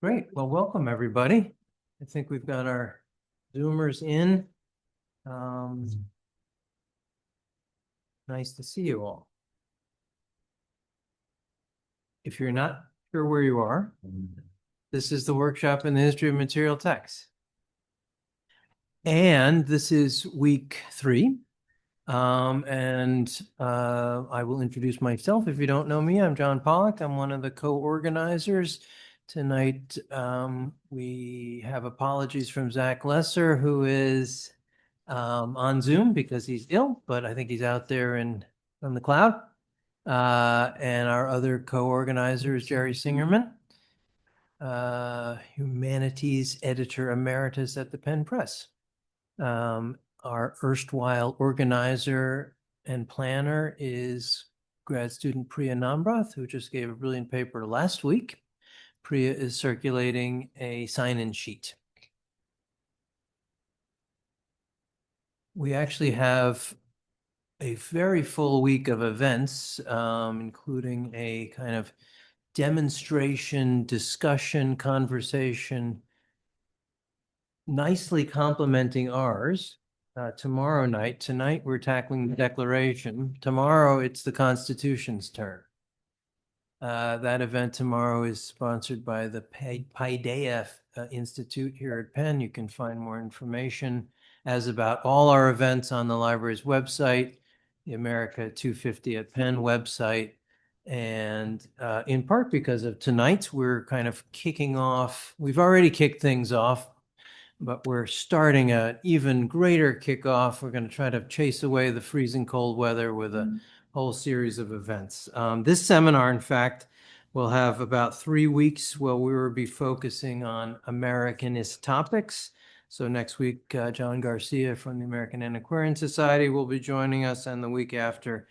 Great. Well, welcome, everybody. I think we've got our Zoomers in. Nice to see you all. If you're not sure where you are, this is the workshop in the history of material texts. And this is week 3. I will introduce myself. If you don't know me, I'm John Pollack. I'm one of the co-organizers. Tonight, we have apologies from Zach Lesser, who is on Zoom because he's ill, but I think he's out there on the cloud. And our other co-organizer is Jerry Singerman, humanities editor emeritus at the Penn Press. Our erstwhile organizer and planner is grad student Priya Nambrath, who just gave a brilliant paper last week. Priya is circulating a sign-in sheet. We actually have a very full week of events, including a kind of demonstration, discussion, conversation, nicely complementing ours. Tomorrow night. Tonight, we're tackling the Declaration. Tomorrow, it's the Constitution's turn. That event tomorrow is sponsored by the Paideia Institute here at Penn. You can find more information as about all our events on the library's website, the America 250 at Penn website. And in part because of tonight, we're kind of kicking off. We've already kicked things off, but we're starting an even greater kickoff. We're going to try to chase away the freezing cold weather with a whole series of events. This seminar, in fact, will have about 3 weeks where we will be focusing on Americanist topics. So next week, John Garcia from the American Antiquarian Society will be joining us, and the week after,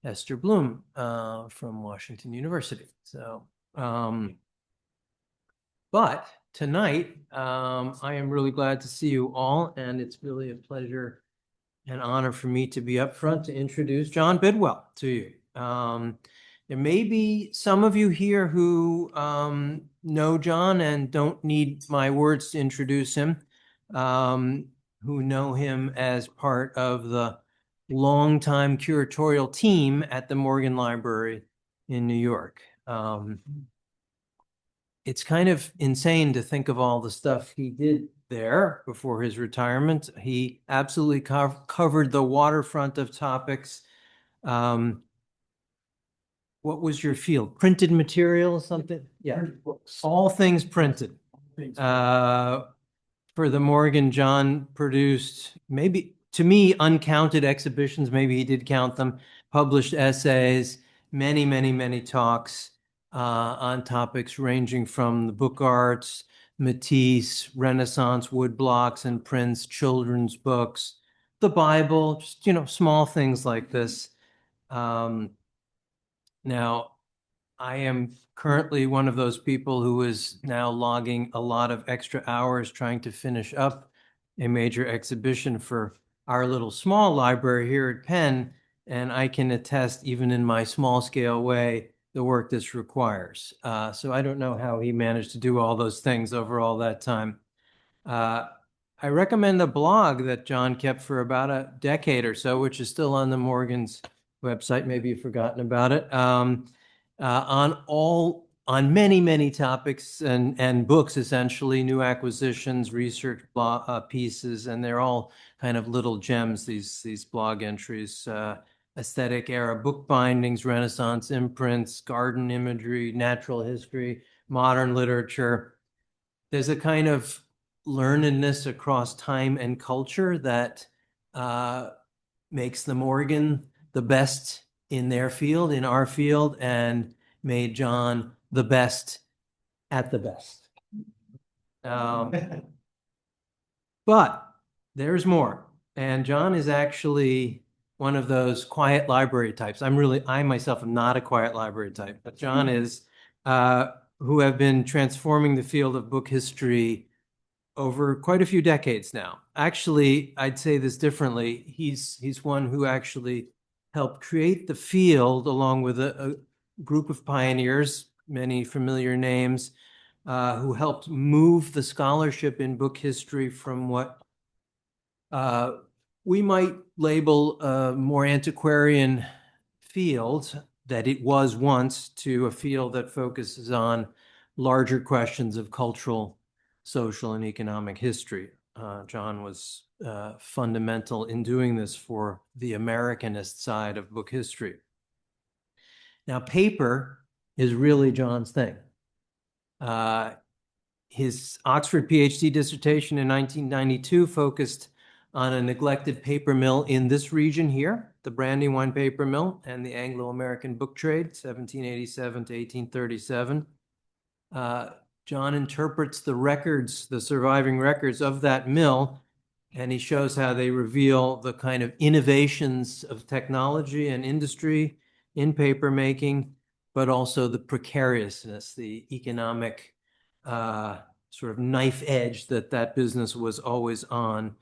Esther Bloom from Washington University. So, but tonight, I am really glad to see you all, and it's really a pleasure and honor for me to be up front to introduce John Bidwell to you. There may be some of you here who know John and don't need my words to introduce him, who know him as part of the longtime curatorial team at the Morgan Library in New York. It's kind of insane to think of all the stuff he did there before his retirement. He absolutely covered the waterfront of topics. What was your field? Printed material, something? Yeah, all things printed. For the Morgan, John produced maybe, to me, uncounted exhibitions. Maybe he did count them. Published essays, many, many, many talks on topics ranging from the book arts, Matisse, Renaissance woodblocks and prints, children's books, the Bible, just, small things like this. Now, I am currently one of those people who is now logging a lot of extra hours trying to finish up a major exhibition for our little small library here at Penn, and I can attest, even in my small scale way, the work this requires. So I don't know how he managed to do all those things over all that time. I recommend a blog that John kept for about a decade or so, which is still on the Morgan's website. Maybe you've forgotten about it. On many, many topics and books, essentially, new acquisitions, research pieces, and they're all kind of little gems, these blog entries. Aesthetic era book bindings, Renaissance imprints, garden imagery, natural history, modern literature. There's a kind of learnedness across time and culture that makes the Morgan the best in their field, in our field, and made John the best at the best. But there's more. And John is actually one of those quiet library types. I myself am not a quiet library type, but John is, who have been transforming the field of book history over quite a few decades now. Actually, I'd say this differently. He's one who actually helped create the field along with a group of pioneers, many familiar names, who helped move the scholarship in book history from what we might label a more antiquarian field that it was once to a field that focuses on larger questions of cultural, social, and economic history. John was fundamental in doing this for the Americanist side of book history. Now, paper is really John's thing. His Oxford PhD dissertation in 1992 focused on a neglected paper mill in this region here, the Brandywine paper mill and the Anglo-American book trade, 1787 to 1837. John interprets the records, the surviving records of that mill, and he shows how they reveal the kind of innovations of technology and industry in paper making, but also the precariousness, the economic sort of knife edge that business was always on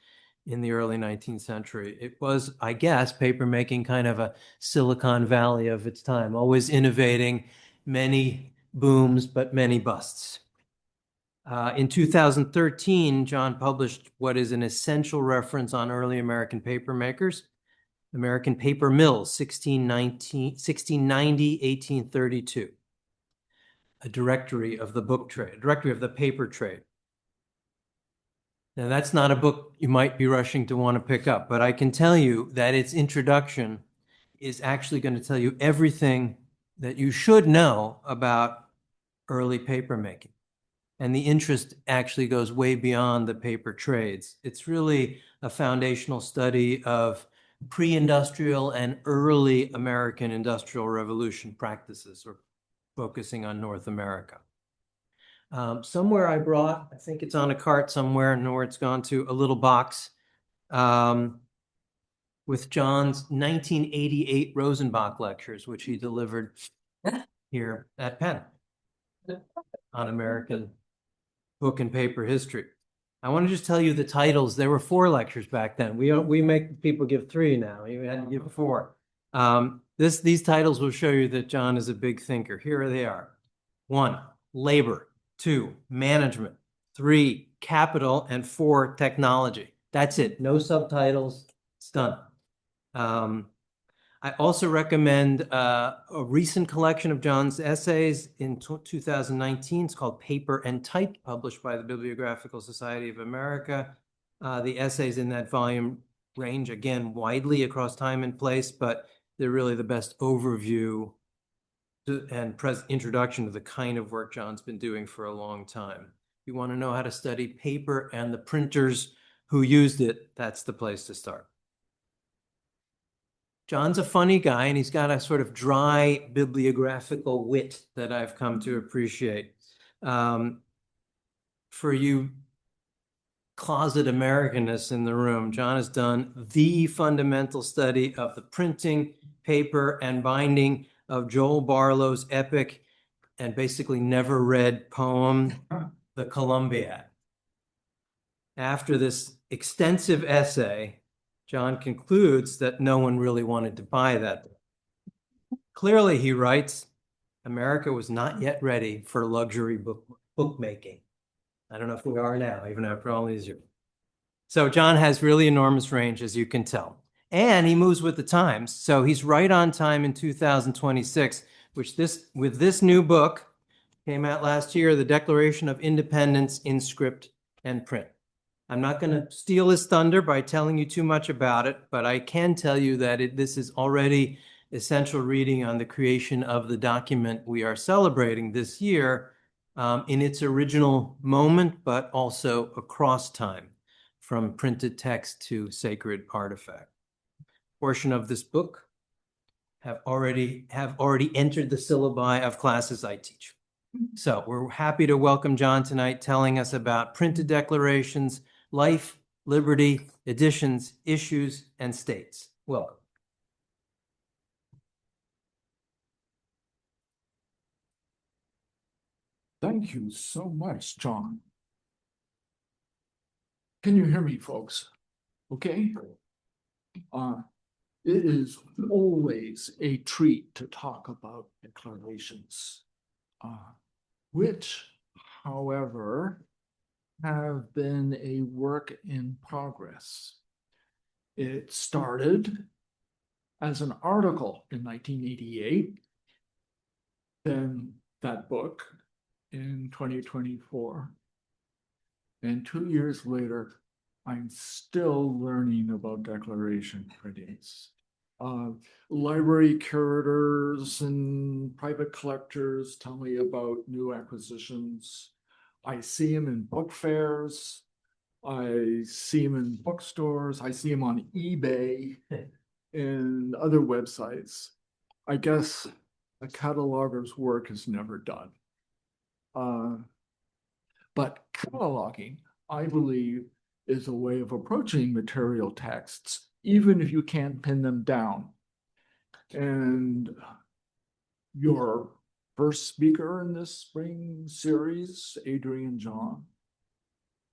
in the early 19th century. It was, I guess, paper making kind of a Silicon Valley of its time, always innovating, many booms, but many busts. In 2013, John published what is an essential reference on early American paper makers, American Paper Mills, 1690, 1832. A directory of the book trade, a directory of the paper trade. Now, that's not a book you might be rushing to want to pick up, but I can tell you that its introduction is actually going to tell you everything that you should know about early paper making. And the interest actually goes way beyond the paper trades. It's really a foundational study of pre-industrial and early American Industrial Revolution practices, or focusing on North America. Somewhere I brought, I think it's on a cart somewhere, I don't know where it's gone to, a little box with John's 1988 Rosenbach lectures, which he delivered here at Penn on American book and paper history. I want to just tell you the titles. There were 4 lectures back then. We make people give 3 now. You had to give 4. These titles will show you that John is a big thinker. Here they are. 1, labor. 2, management. 3, capital. And 4, technology. That's it. No subtitles. It's done. I also recommend a recent collection of John's essays in 2019. It's called Paper and Type, published by the Bibliographical Society of America. The essays in that volume range, again, widely across time and place, but they're really the best overview and introduction to the kind of work John's been doing for a long time. If you want to know how to study paper and the printers who used it, that's the place to start. John's a funny guy, and he's got a sort of dry bibliographical wit that I've come to appreciate. For you closet Americanists in the room, John has done the fundamental study of the printing, paper, and binding of Joel Barlow's epic and basically never read poem, The Columbiad. After this extensive essay, John concludes that no one really wanted to buy that book. Clearly, he writes, America was not yet ready for luxury bookmaking. I don't know if we are now, even after all these years. So John has really enormous range, as you can tell. And he moves with the times. So he's right on time in 2026, with this new book, came out last year, The Declaration of Independence in Script and Print. I'm not going to steal his thunder by telling you too much about it, but I can tell you that this is already essential reading on the creation of the document we are celebrating this year in its original moment, but also across time, from printed text to sacred artifact. Portion of this book have already entered the syllabi of classes I teach. So we're happy to welcome John tonight, telling us about printed declarations, life, liberty, editions, issues, and states. Welcome. Thank you so much, John. Can you hear me, folks? Okay. It is always a treat to talk about declarations, which however, have been a work in progress. It started as an article in 1988, then that book in 2024. And 2 years later, I'm still learning about declaration printings. Library curators and private collectors tell me about new acquisitions. I see them in book fairs. I see them in bookstores. I see them on eBay and other websites. I guess a cataloger's work is never done. But cataloging, I believe, is a way of approaching material texts, even if you can't pin them down. And your first speaker in this spring series, Adrian John,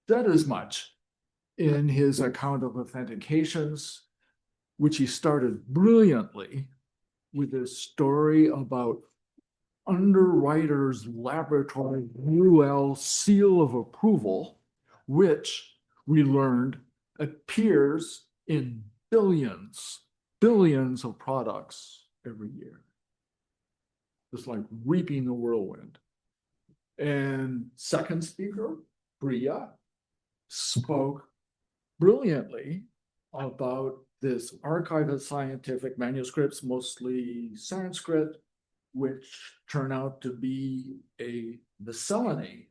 said as much in his account of authentications, which he started brilliantly with this story about Underwriter's Laboratory Bidwell seal of approval, which we learned appears in billions of products every year. It's like reaping the whirlwind. And second speaker, Bria, spoke brilliantly about this archive of scientific manuscripts, mostly Sanskrit, which turn out to be a miscellany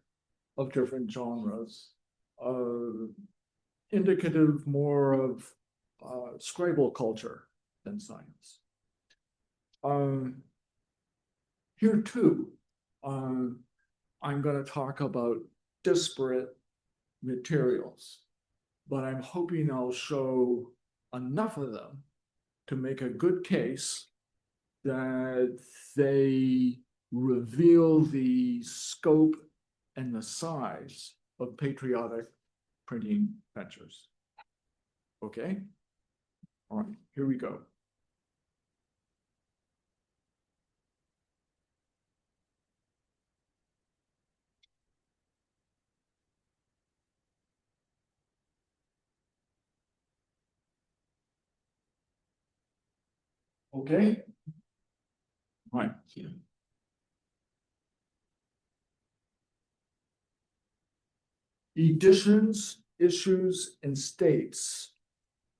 of different genres, indicative more of scribal culture than science. Here too, I'm going to talk about disparate materials, but I'm hoping I'll show enough of them to make a good case that they reveal the scope and the size of patriotic printing ventures. Okay? All right, here we go. Okay? Right. Editions, issues, and states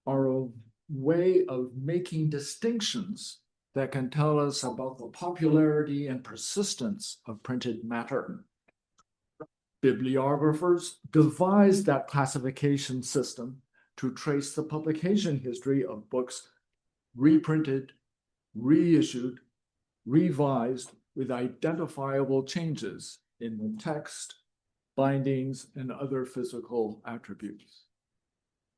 are a way of making distinctions that can tell us about the popularity and persistence of printed matter. Bibliographers devised that classification system to trace the publication history of books reprinted, reissued, revised with identifiable changes in the text, bindings, and other physical attributes.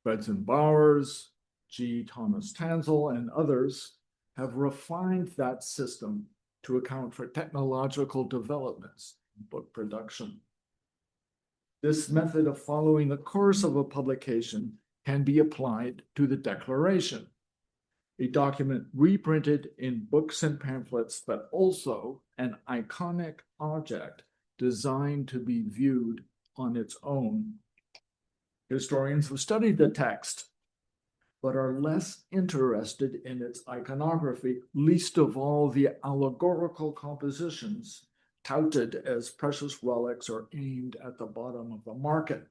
Betts and Bowers, G. Thomas Tansel, and others have refined that system to account for technological developments in book production. This method of following the course of a publication can be applied to the Declaration, a document reprinted in books and pamphlets, but also an iconic object designed to be viewed on its own. Historians have studied the text, but are less interested in its iconography, least of all the allegorical compositions touted as precious relics or aimed at the bottom of the market.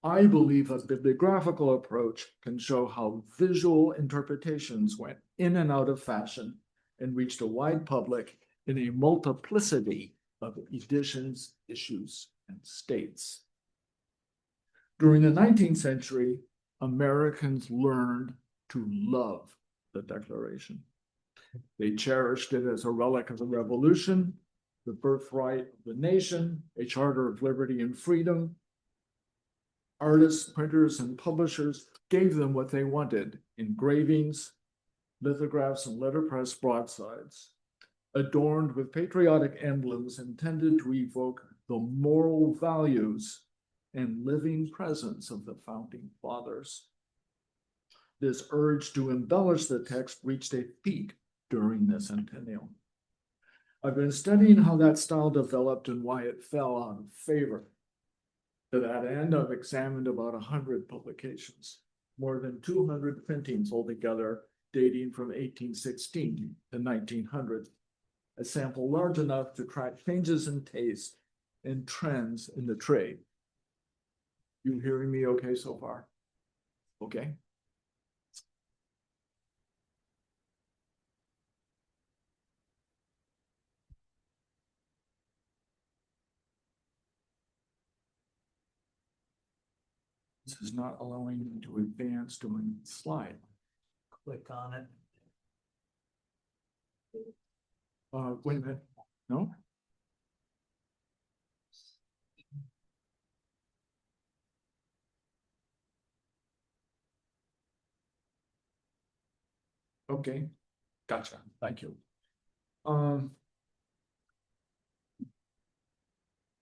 I believe a bibliographical approach can show how visual interpretations went in and out of fashion and reached a wide public in a multiplicity of editions, issues, and states. During the 19th century, Americans learned to love the Declaration. They cherished it as a relic of the Revolution, the birthright of the nation, a charter of liberty and freedom. Artists, printers, and publishers gave them what they wanted: engravings, lithographs, and letterpress broadsides, adorned with patriotic emblems intended to evoke the moral values and living presence of the founding fathers. This urge to embellish the text reached a peak during the Centennial. I've been studying how that style developed and why it fell out of favor. To that end, I've examined about 100 publications, more than 200 printings altogether, dating from 1816 to 1900, a sample large enough to track changes in taste and trends in the trade. You hearing me okay so far? Okay. This is not allowing me to advance to my slide. Click on it. Wait a minute. No? Okay, gotcha. Thank you.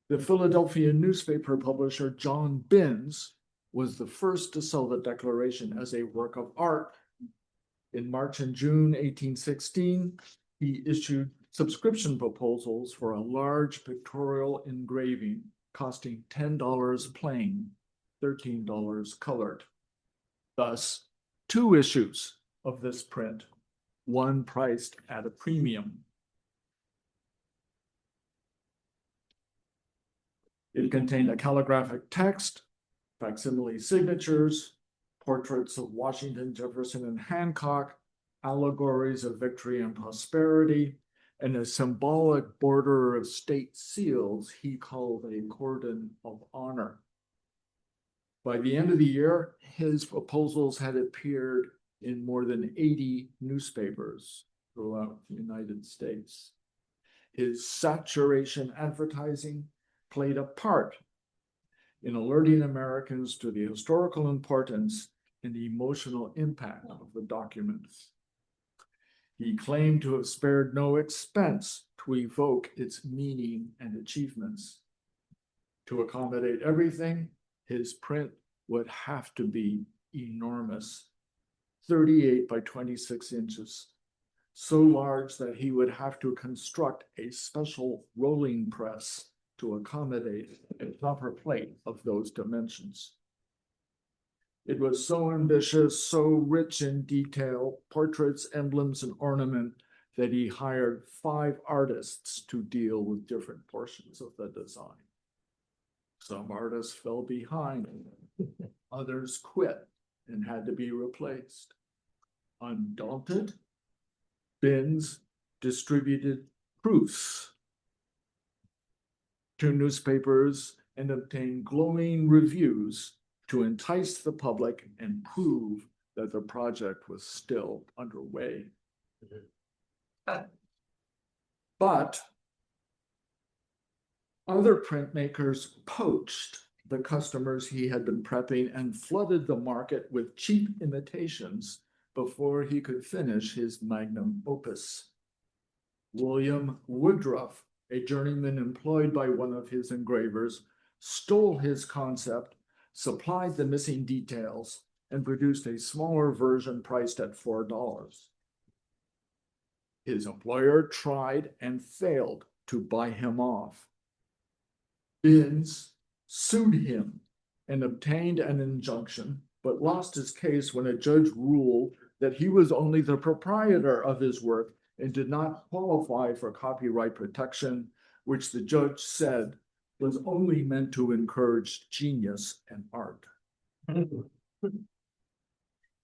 The Philadelphia newspaper publisher John Binns was the first to sell the Declaration as a work of art. In March and June 1816, he issued subscription proposals for a large pictorial engraving costing $10 plain, $13 colored. Thus, 2 issues of this print, one priced at a premium. It contained a calligraphic text, facsimile signatures, portraits of Washington, Jefferson, and Hancock, allegories of victory and prosperity, and a symbolic border of state seals he called a cordon of honor. By the end of the year, his proposals had appeared in more than 80 newspapers throughout the United States. His saturation advertising played a part in alerting Americans to the historical importance and the emotional impact of the documents. He claimed to have spared no expense to evoke its meaning and achievements. To accommodate everything, his print would have to be enormous, 38 by 26 inches, so large that he would have to construct a special rolling press to accommodate a proper plate of those dimensions. It was so ambitious, so rich in detail, portraits, emblems, and ornament, that he hired 5 artists to deal with different portions of the design. Some artists fell behind, others quit and had to be replaced. Undaunted, Binns distributed proofs to newspapers and obtained glowing reviews to entice the public and prove that the project was still underway. But other printmakers poached the customers he had been prepping and flooded the market with cheap imitations before he could finish his magnum opus. William Woodruff, a journeyman employed by one of his engravers, stole his concept, supplied the missing details, and produced a smaller version priced at $4. His employer tried and failed to buy him off. Binns sued him and obtained an injunction, but lost his case when a judge ruled that he was only the proprietor of his work and did not qualify for copyright protection, which the judge said was only meant to encourage genius and art.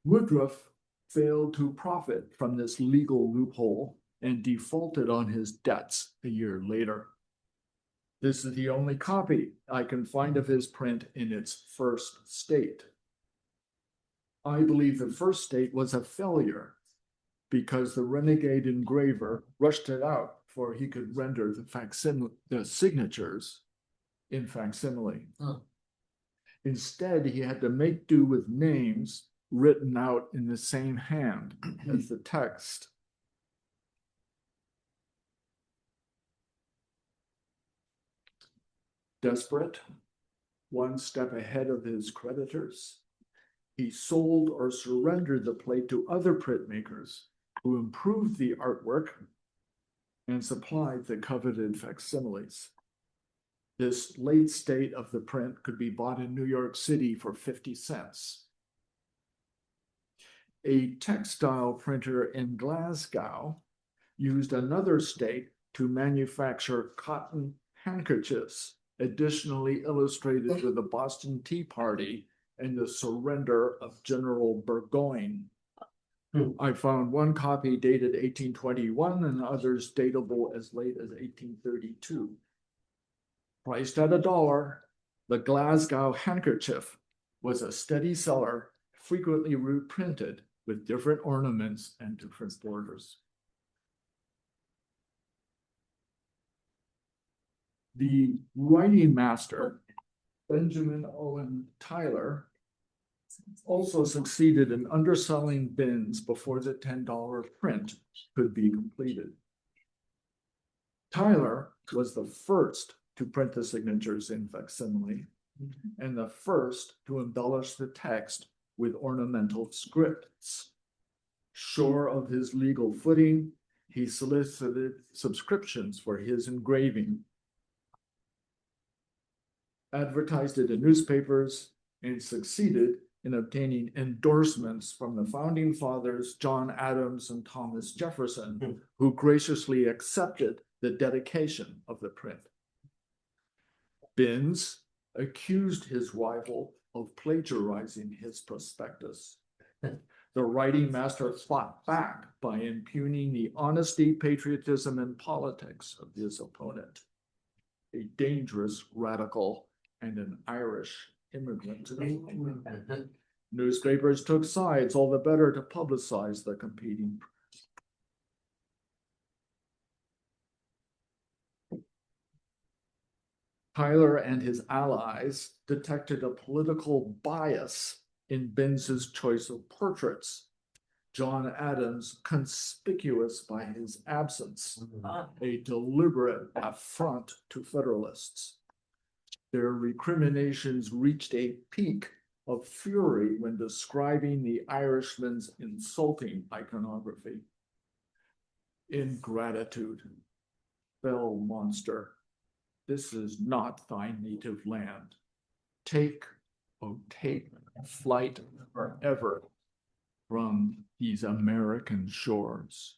Woodruff failed to profit from this legal loophole and defaulted on his debts a year later. This is the only copy I can find of his print in its first state. I believe the first state was a failure because the renegade engraver rushed it out before he could render the signatures in facsimile. Instead, he had to make do with names written out in the same hand as the text. Desperate, one step ahead of his creditors, he sold or surrendered the plate to other printmakers who improved the artwork and supplied the coveted facsimiles. This late state of the print could be bought in New York City for 50 cents. A textile printer in Glasgow used another state to manufacture cotton handkerchiefs, additionally illustrated with the Boston Tea Party and the surrender of General Burgoyne. I found one copy dated 1821 and others datable as late as 1832. Priced at $1, the Glasgow handkerchief was a steady seller, frequently reprinted with different ornaments and different borders. The writing master, Benjamin Owen Tyler, also succeeded in underselling bins before the $10 print could be completed. Tyler was the first to print the signatures in facsimile and the first to embellish the text with ornamental scripts. Sure of his legal footing, he solicited subscriptions for his engraving, advertised it in newspapers, and succeeded in obtaining endorsements from the founding fathers, John Adams and Thomas Jefferson, who graciously accepted the dedication of the print. Binns accused his rival of plagiarizing his prospectus. The writing master fought back by impugning the honesty, patriotism, and politics of his opponent, a dangerous radical and an Irish immigrant. Newspapers took sides, all the better to publicize the competing. Tyler and his allies detected a political bias in Binns's choice of portraits. John Adams conspicuous by his absence, a deliberate affront to Federalists. Their recriminations reached a peak of fury when describing the Irishman's insulting iconography. Ingratitude, fell monster, this is not thy native land. Take, oh take flight forever from these American shores.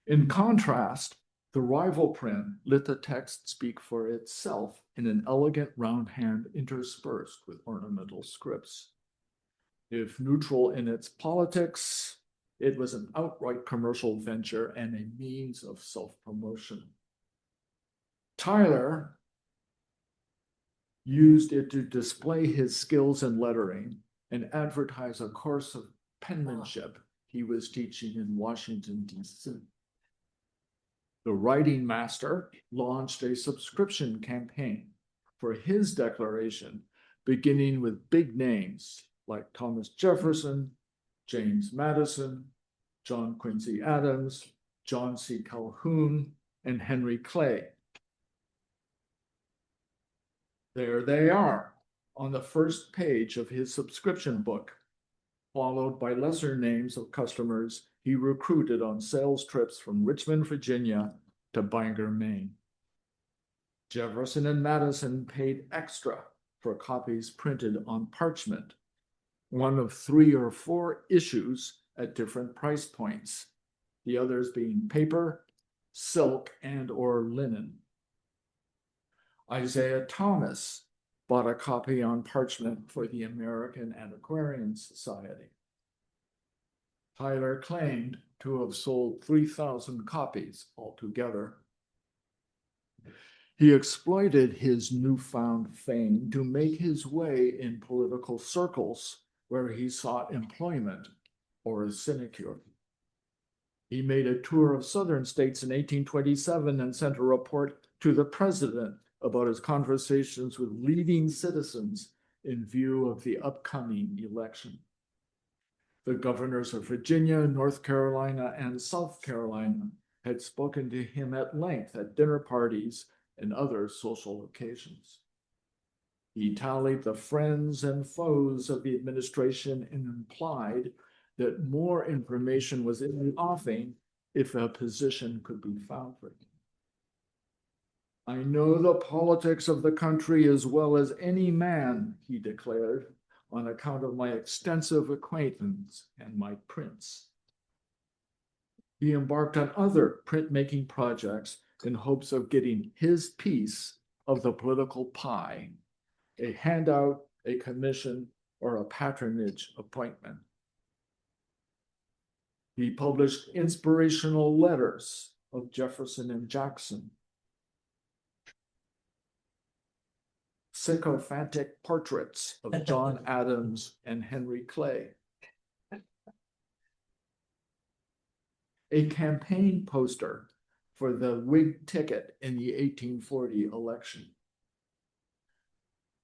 In contrast, the rival print let the text speak for itself in an elegant round hand interspersed with ornamental scripts. If neutral in its politics, it was an outright commercial venture and a means of self-promotion. Tyler used it to display his skills in lettering and advertise a course of penmanship he was teaching in Washington, D.C. The writing master launched a subscription campaign for his declaration, beginning with big names like Thomas Jefferson, James Madison, John Quincy Adams, John C. Calhoun, and Henry Clay. There they are on the first page of his subscription book, followed by lesser names of customers he recruited on sales trips from Richmond, Virginia to Bangor, Maine. Jefferson and Madison paid extra for copies printed on parchment, one of 3 or 4 issues at different price points, the others being paper, silk, and or linen. Isaiah Thomas bought a copy on parchment for the American Antiquarian Society. Tyler claimed to have sold 3,000 copies altogether. He exploited his newfound fame to make his way in political circles where he sought employment or a sinecure. He made a tour of southern states in 1827 and sent a report to the president about his conversations with leading citizens in view of the upcoming election. The governors of Virginia, North Carolina, and South Carolina had spoken to him at length at dinner parties and other social occasions. He tallied the friends and foes of the administration and implied that more information was in the offing if a position could be found for him. I know the politics of the country as well as any man, he declared, on account of my extensive acquaintance and my prints. He embarked on other printmaking projects in hopes of getting his piece of the political pie, a handout, a commission, or a patronage appointment. He published inspirational letters of Jefferson and Jackson, sycophantic portraits of John Adams and Henry Clay, a campaign poster for the Whig ticket in the 1840 election.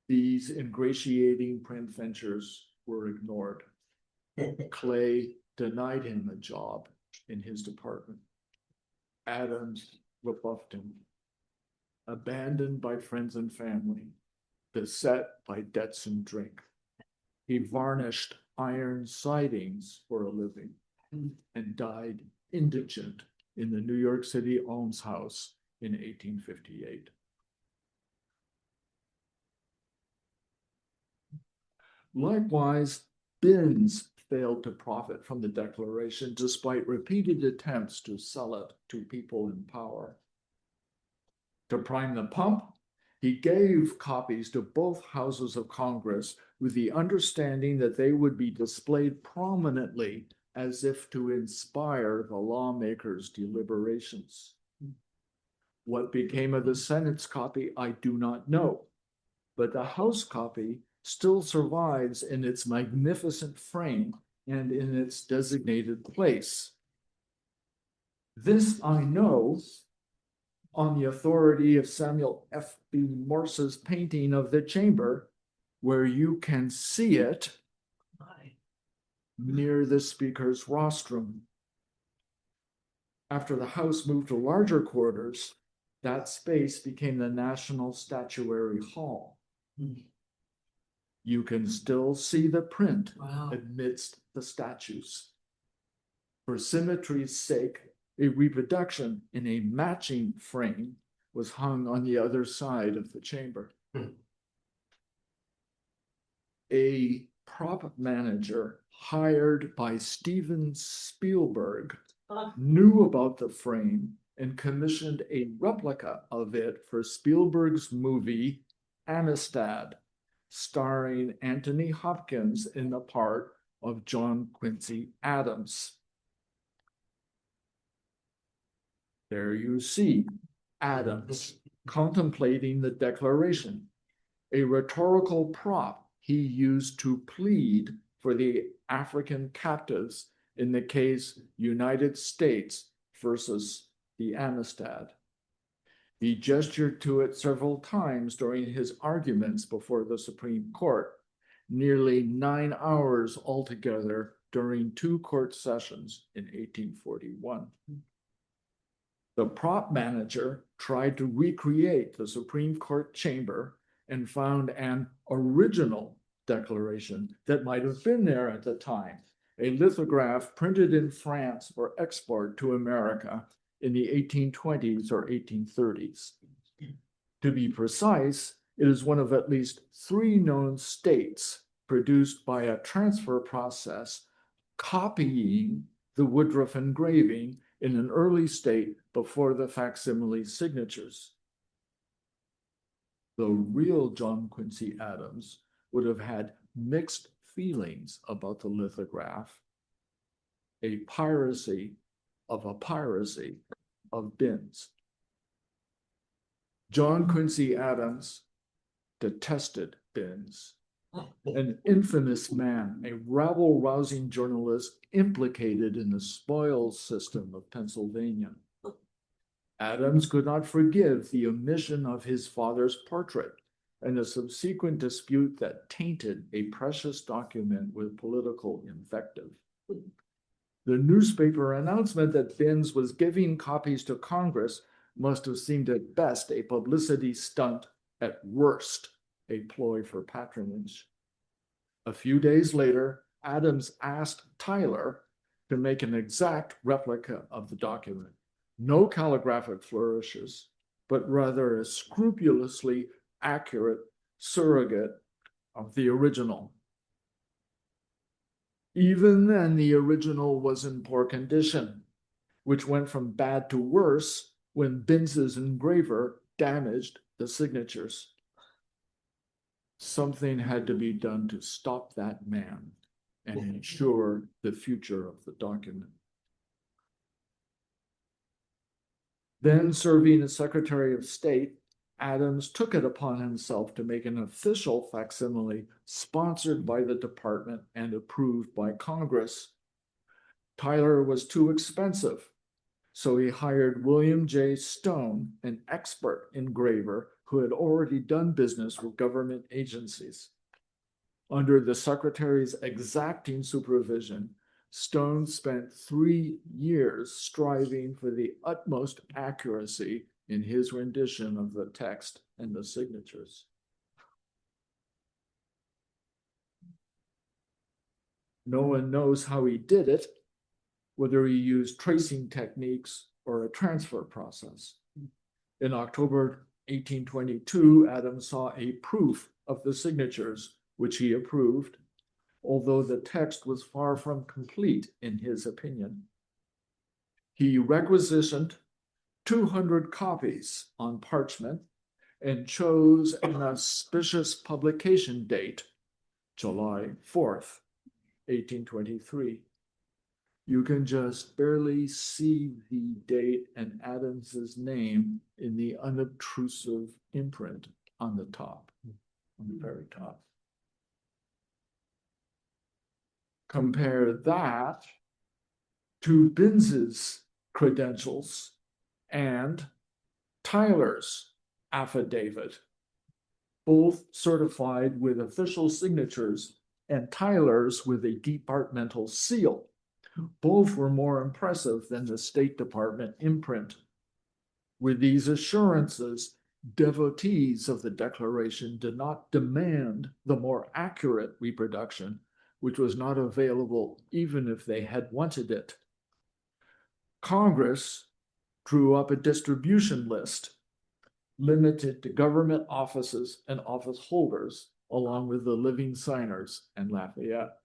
These ingratiating print ventures were ignored. Clay denied him a job in his department. Adams rebuffed him. Abandoned by friends and family, beset by debts and drink, he varnished iron sidings for a living and died indigent in the New York City almshouse in 1858. Likewise, Binns failed to profit from the Declaration despite repeated attempts to sell it to people in power. To prime the pump, he gave copies to both houses of Congress with the understanding that they would be displayed prominently as if to inspire the lawmakers' deliberations. What became of the Senate's copy, I do not know, but the House copy still survives in its magnificent frame and in its designated place. This I know on the authority of Samuel F. B. Morse's painting of the chamber, where you can see it near the speaker's rostrum. After the House moved to larger quarters, that space became the National Statuary Hall. You can still see the print amidst the statues. For symmetry's sake, a reproduction in a matching frame was hung on the other side of the chamber. A prop manager hired by Steven Spielberg knew about the frame and commissioned a replica of it for Spielberg's movie Amistad, starring Anthony Hopkins in the part of John Quincy Adams. There you see Adams contemplating the Declaration, a rhetorical prop he used to plead for the African captives in the case United States versus the Amistad. He gestured to it several times during his arguments before the Supreme Court, nearly 9 hours altogether during 2 court sessions in 1841. The prop manager tried to recreate the Supreme Court chamber and found an original declaration that might have been there at the time, a lithograph printed in France for export to America in the 1820s or 1830s. To be precise, it is one of at least 3 known states produced by a transfer process copying the Woodruff engraving in an early state before the facsimile signatures. The real John Quincy Adams would have had mixed feelings about the lithograph, a piracy of Binns. John Quincy Adams detested Binns, an infamous man, a rabble-rousing journalist implicated in the spoils system of Pennsylvania. Adams could not forgive the omission of his father's portrait and a subsequent dispute that tainted a precious document with political invective. The newspaper announcement that Binns was giving copies to Congress must have seemed at best a publicity stunt, at worst a ploy for patronage. A few days later, Adams asked Tyler to make an exact replica of the document. No calligraphic flourishes, but rather a scrupulously accurate surrogate of the original. Even then, the original was in poor condition, which went from bad to worse when Binz's engraver damaged the signatures. Something had to be done to stop that man and ensure the future of the document. Then serving as Secretary of State, Adams took it upon himself to make an official facsimile sponsored by the department and approved by Congress. Tyler was too expensive, so he hired William J. Stone, an expert engraver who had already done business with government agencies. Under the secretary's exacting supervision, Stone spent 3 years striving for the utmost accuracy in his rendition of the text and the signatures. No one knows how he did it, whether he used tracing techniques or a transfer process. In October 1822, Adams saw a proof of the signatures, which he approved, although the text was far from complete in his opinion. He requisitioned 200 copies on parchment and chose an auspicious publication date, July 4th, 1823. You can just barely see the date and Adams's name in the unobtrusive imprint on the top, on the very top. Compare that to Binz's credentials and Tyler's affidavit, both certified with official signatures and Tyler's with a departmental seal. Both were more impressive than the State Department imprint. With these assurances, devotees of the Declaration did not demand the more accurate reproduction, which was not available even if they had wanted it. Congress drew up a distribution list limited to government offices and office holders, along with the living signers and Lafayette.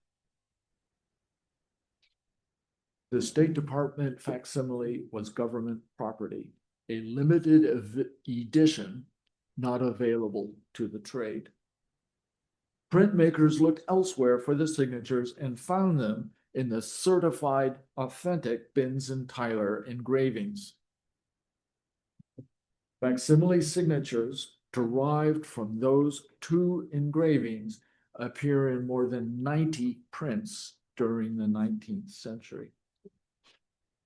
The State Department facsimile was government property, a limited edition not available to the trade. Printmakers looked elsewhere for the signatures and found them in the certified, authentic Binz and Tyler engravings. Facsimile signatures derived from those 2 engravings appear in more than 90 prints during the 19th century.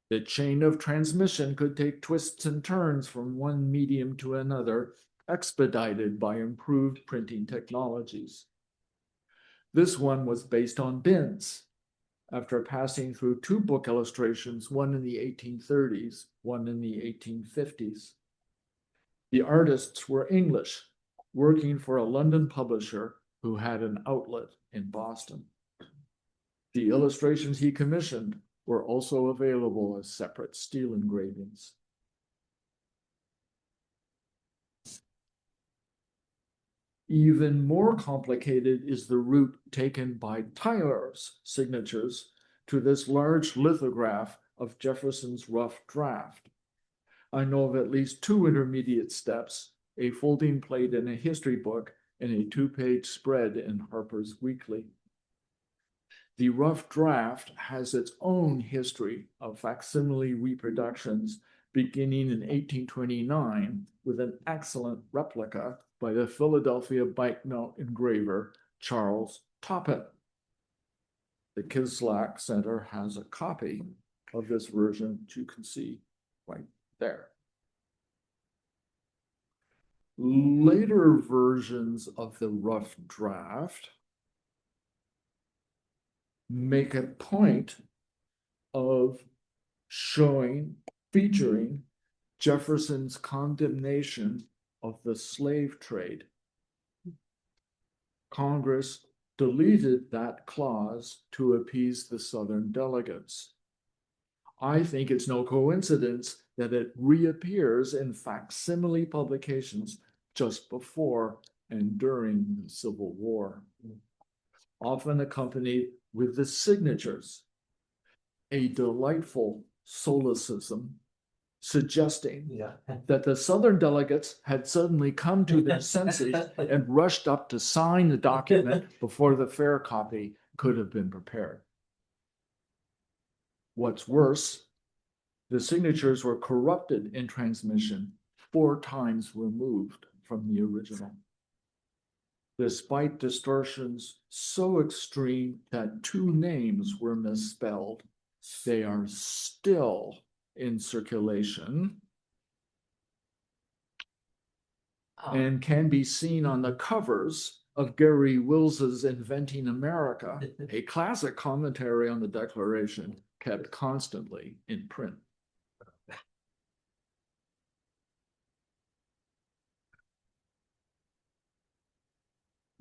The chain of transmission could take twists and turns from one medium to another, expedited by improved printing technologies. This one was based on Binz, after passing through 2 book illustrations, one in the 1830s, one in the 1850s. The artists were English, working for a London publisher who had an outlet in Boston. The illustrations he commissioned were also available as separate steel engravings. Even more complicated is the route taken by Tyler's signatures to this large lithograph of Jefferson's rough draft. I know of at least 2 intermediate steps, a folding plate in a history book and a 2-page spread in Harper's Weekly. The rough draft has its own history of facsimile reproductions beginning in 1829 with an excellent replica by the Philadelphia banknote engraver Charles Toppet. The Kislak Center has a copy of this version, which you can see right there. Later versions of the rough draft make a point of featuring Jefferson's condemnation of the slave trade. Congress deleted that clause to appease the Southern delegates. I think it's no coincidence that it reappears in facsimile publications just before and during the Civil War, often accompanied with the signatures, a delightful solecism suggesting that the Southern delegates had suddenly come to their senses and rushed up to sign the document before the fair copy could have been prepared. What's worse, the signatures were corrupted in transmission 4 times removed from the original. Despite distortions so extreme that 2 names were misspelled, they are still in circulation and can be seen on the covers of Gary Wills's Inventing America, a classic commentary on the Declaration kept constantly in print.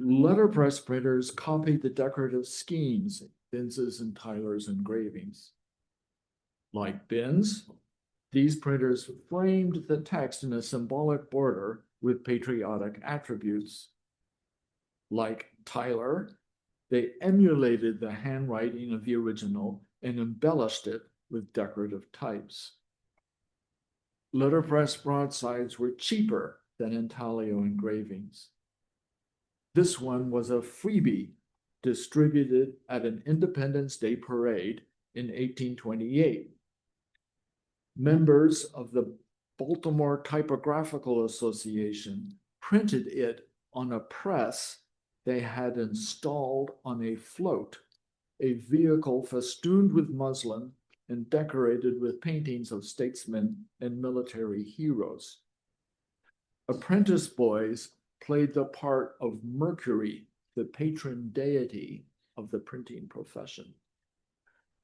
Letterpress printers copied the decorative schemes, Binns's and Tyler's engravings. Like Binns, these printers framed the text in a symbolic border with patriotic attributes. Like Tyler, they emulated the handwriting of the original and embellished it with decorative types. Letterpress broadsides were cheaper than intaglio engravings. This one was a freebie distributed at an Independence Day parade in 1828. Members of the Baltimore Typographical Association printed it on a press they had installed on a float, a vehicle festooned with muslin and decorated with paintings of statesmen and military heroes. Apprentice boys played the part of Mercury, the patron deity of the printing profession.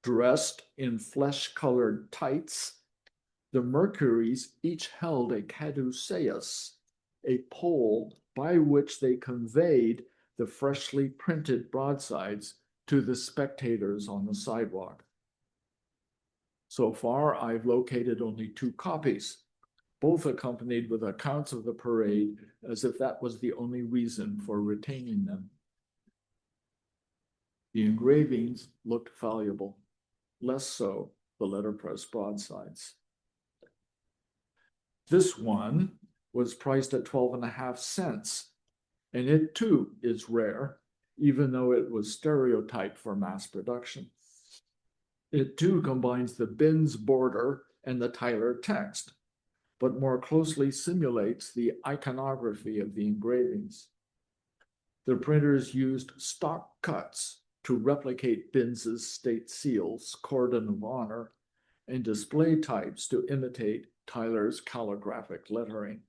Dressed in flesh-colored tights, the Mercuries each held a caduceus, a pole by which they conveyed the freshly printed broadsides to the spectators on the sidewalk. So far, I've located only 2 copies, both accompanied with accounts of the parade, as if that was the only reason for retaining them. The engravings looked valuable, less so the letterpress broadsides. This one was priced at 12.5 cents, and it too is rare, even though it was stereotyped for mass production. It too combines the Binns border and the Tyler text, but more closely simulates the iconography of the engravings. The printers used stock cuts to replicate Binns's state seals, cordon of honor, and display types to imitate Tyler's calligraphic lettering.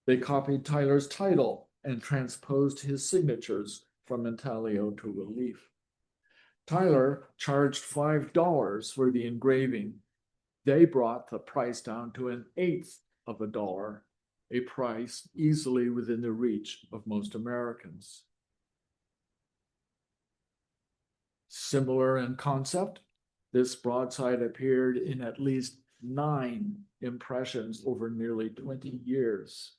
They copied Tyler's title and transposed his signatures from intaglio to relief. Tyler charged $5 for the engraving. They brought the price down to 1/8 of a dollar, a price easily within the reach of most Americans. Similar in concept, this broadside appeared in at least 9 impressions over nearly 20 years.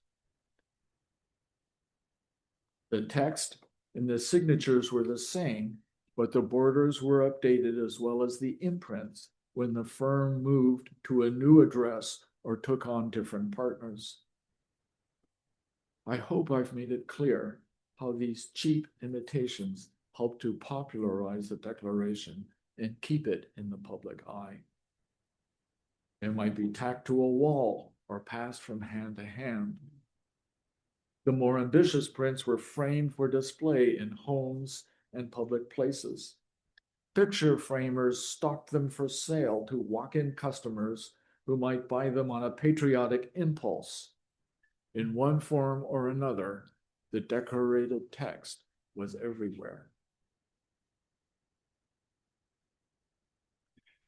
The text and the signatures were the same, but the borders were updated as well as the imprints when the firm moved to a new address or took on different partners. I hope I've made it clear how these cheap imitations help to popularize the Declaration and keep it in the public eye. It might be tacked to a wall or passed from hand to hand. The more ambitious prints were framed for display in homes and public places. Picture framers stocked them for sale to walk-in customers who might buy them on a patriotic impulse. In one form or another, the decorated text was everywhere.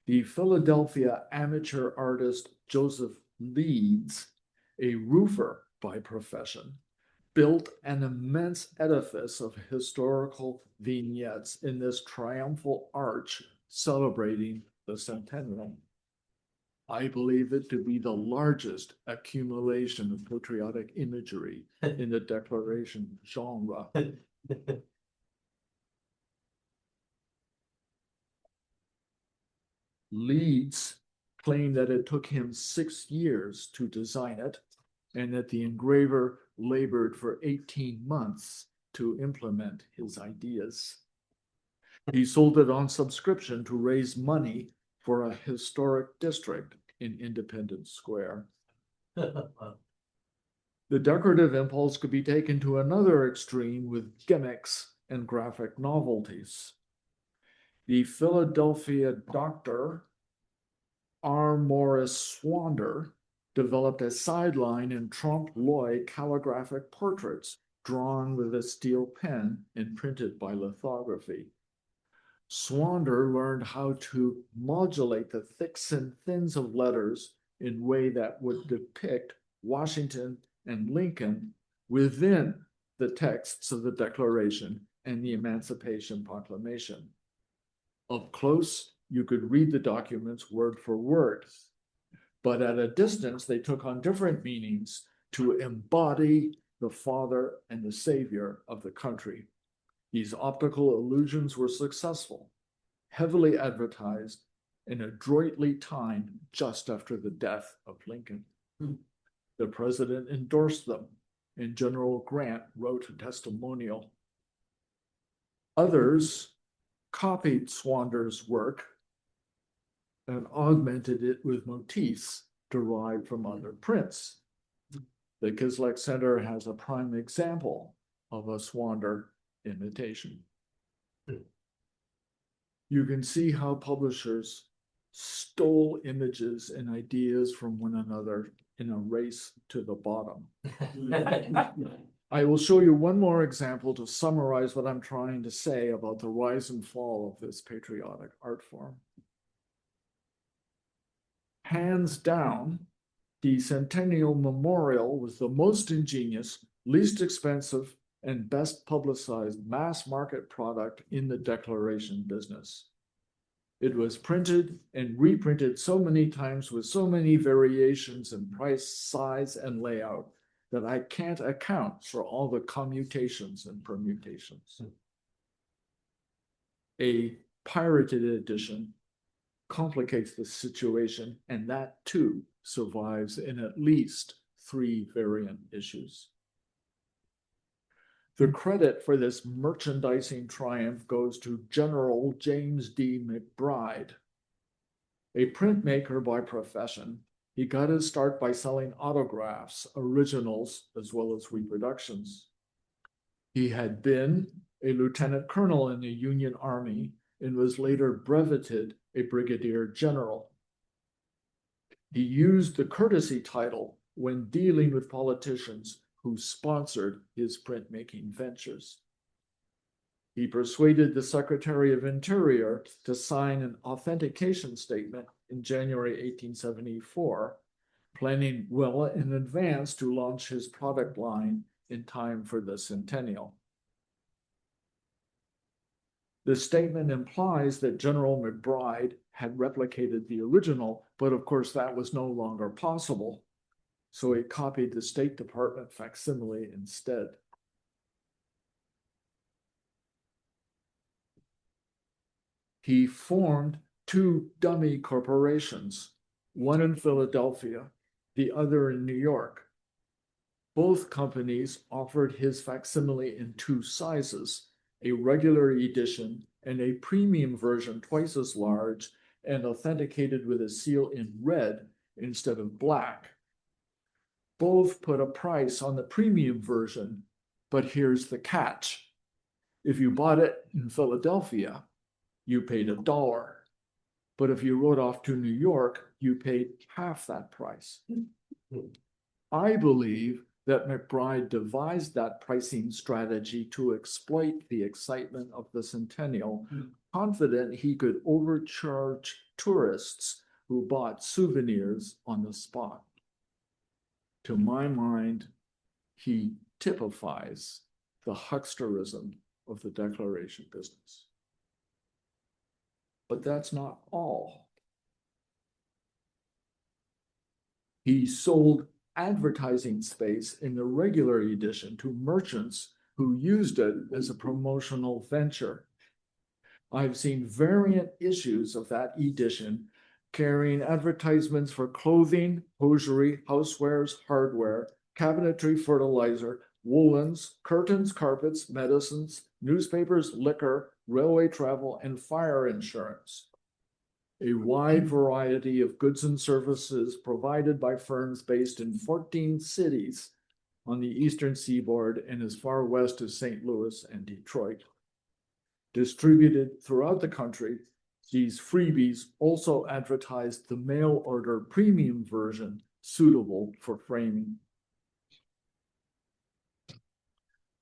The Philadelphia amateur artist Joseph Leeds, a roofer by profession, built an immense edifice of historical vignettes in this triumphal arch celebrating the Centennial. I believe it to be the largest accumulation of patriotic imagery in the Declaration genre. Leeds claimed that it took him 6 years to design it, and that the engraver labored for 18 months to implement his ideas. He sold it on subscription to raise money for a historic district in Independence Square. The decorative impulse could be taken to another extreme with gimmicks and graphic novelties. The Philadelphia doctor R. Morris Swander developed a sideline in trompe l'oeil calligraphic portraits drawn with a steel pen and printed by lithography. Swander learned how to modulate the thicks and thins of letters in a way that would depict Washington and Lincoln within the texts of the Declaration and the Emancipation Proclamation. Up close, you could read the documents word for word, but at a distance, they took on different meanings to embody the father and the savior of the country. These optical illusions were successful, heavily advertised, and adroitly timed just after the death of Lincoln. The president endorsed them, and General Grant wrote a testimonial. Others copied Swander's work and augmented it with motifs derived from other prints. The Kisleck Center has a prime example of a Swander imitation. You can see how publishers stole images and ideas from one another in a race to the bottom. I will show you one more example to summarize what I'm trying to say about the rise and fall of this patriotic art form. Hands down, the Centennial Memorial was the most ingenious, least expensive, and best publicized mass market product in the Declaration business. It was printed and reprinted so many times with so many variations in price, size, and layout that I can't account for all the commutations and permutations. A pirated edition complicates the situation, and that too survives in at least 3 variant issues. The credit for this merchandising triumph goes to General James D. McBride. A printmaker by profession, he got his start by selling autographs, originals, as well as reproductions. He had been a lieutenant colonel in the Union Army and was later breveted a brigadier general. He used the courtesy title when dealing with politicians who sponsored his printmaking ventures. He persuaded the Secretary of Interior to sign an authentication statement in January 1874, planning well in advance to launch his product line in time for the Centennial. The statement implies that General McBride had replicated the original, but of course that was no longer possible. So he copied the State Department facsimile instead. He formed 2 dummy corporations, one in Philadelphia, the other in New York. Both companies offered his facsimile in 2 sizes, a regular edition and a premium version twice as large and authenticated with a seal in red instead of black. Both put a price on the premium version, but here's the catch. If you bought it in Philadelphia, you paid $1. But if you wrote off to New York, you paid half that price. I believe that McBride devised that pricing strategy to exploit the excitement of the Centennial, confident he could overcharge tourists who bought souvenirs on the spot. To my mind, he typifies the hucksterism of the declaration business. But that's not all. He sold advertising space in the regular edition to merchants who used it as a promotional venture. I've seen variant issues of that edition carrying advertisements for clothing, hosiery, housewares, hardware, cabinetry, fertilizer, woolens, curtains, carpets, medicines, newspapers, liquor, railway travel, and fire insurance. A wide variety of goods and services provided by firms based in 14 cities on the eastern seaboard and as far west as St. Louis and Detroit. Distributed throughout the country, these freebies also advertised the mail order premium version suitable for framing.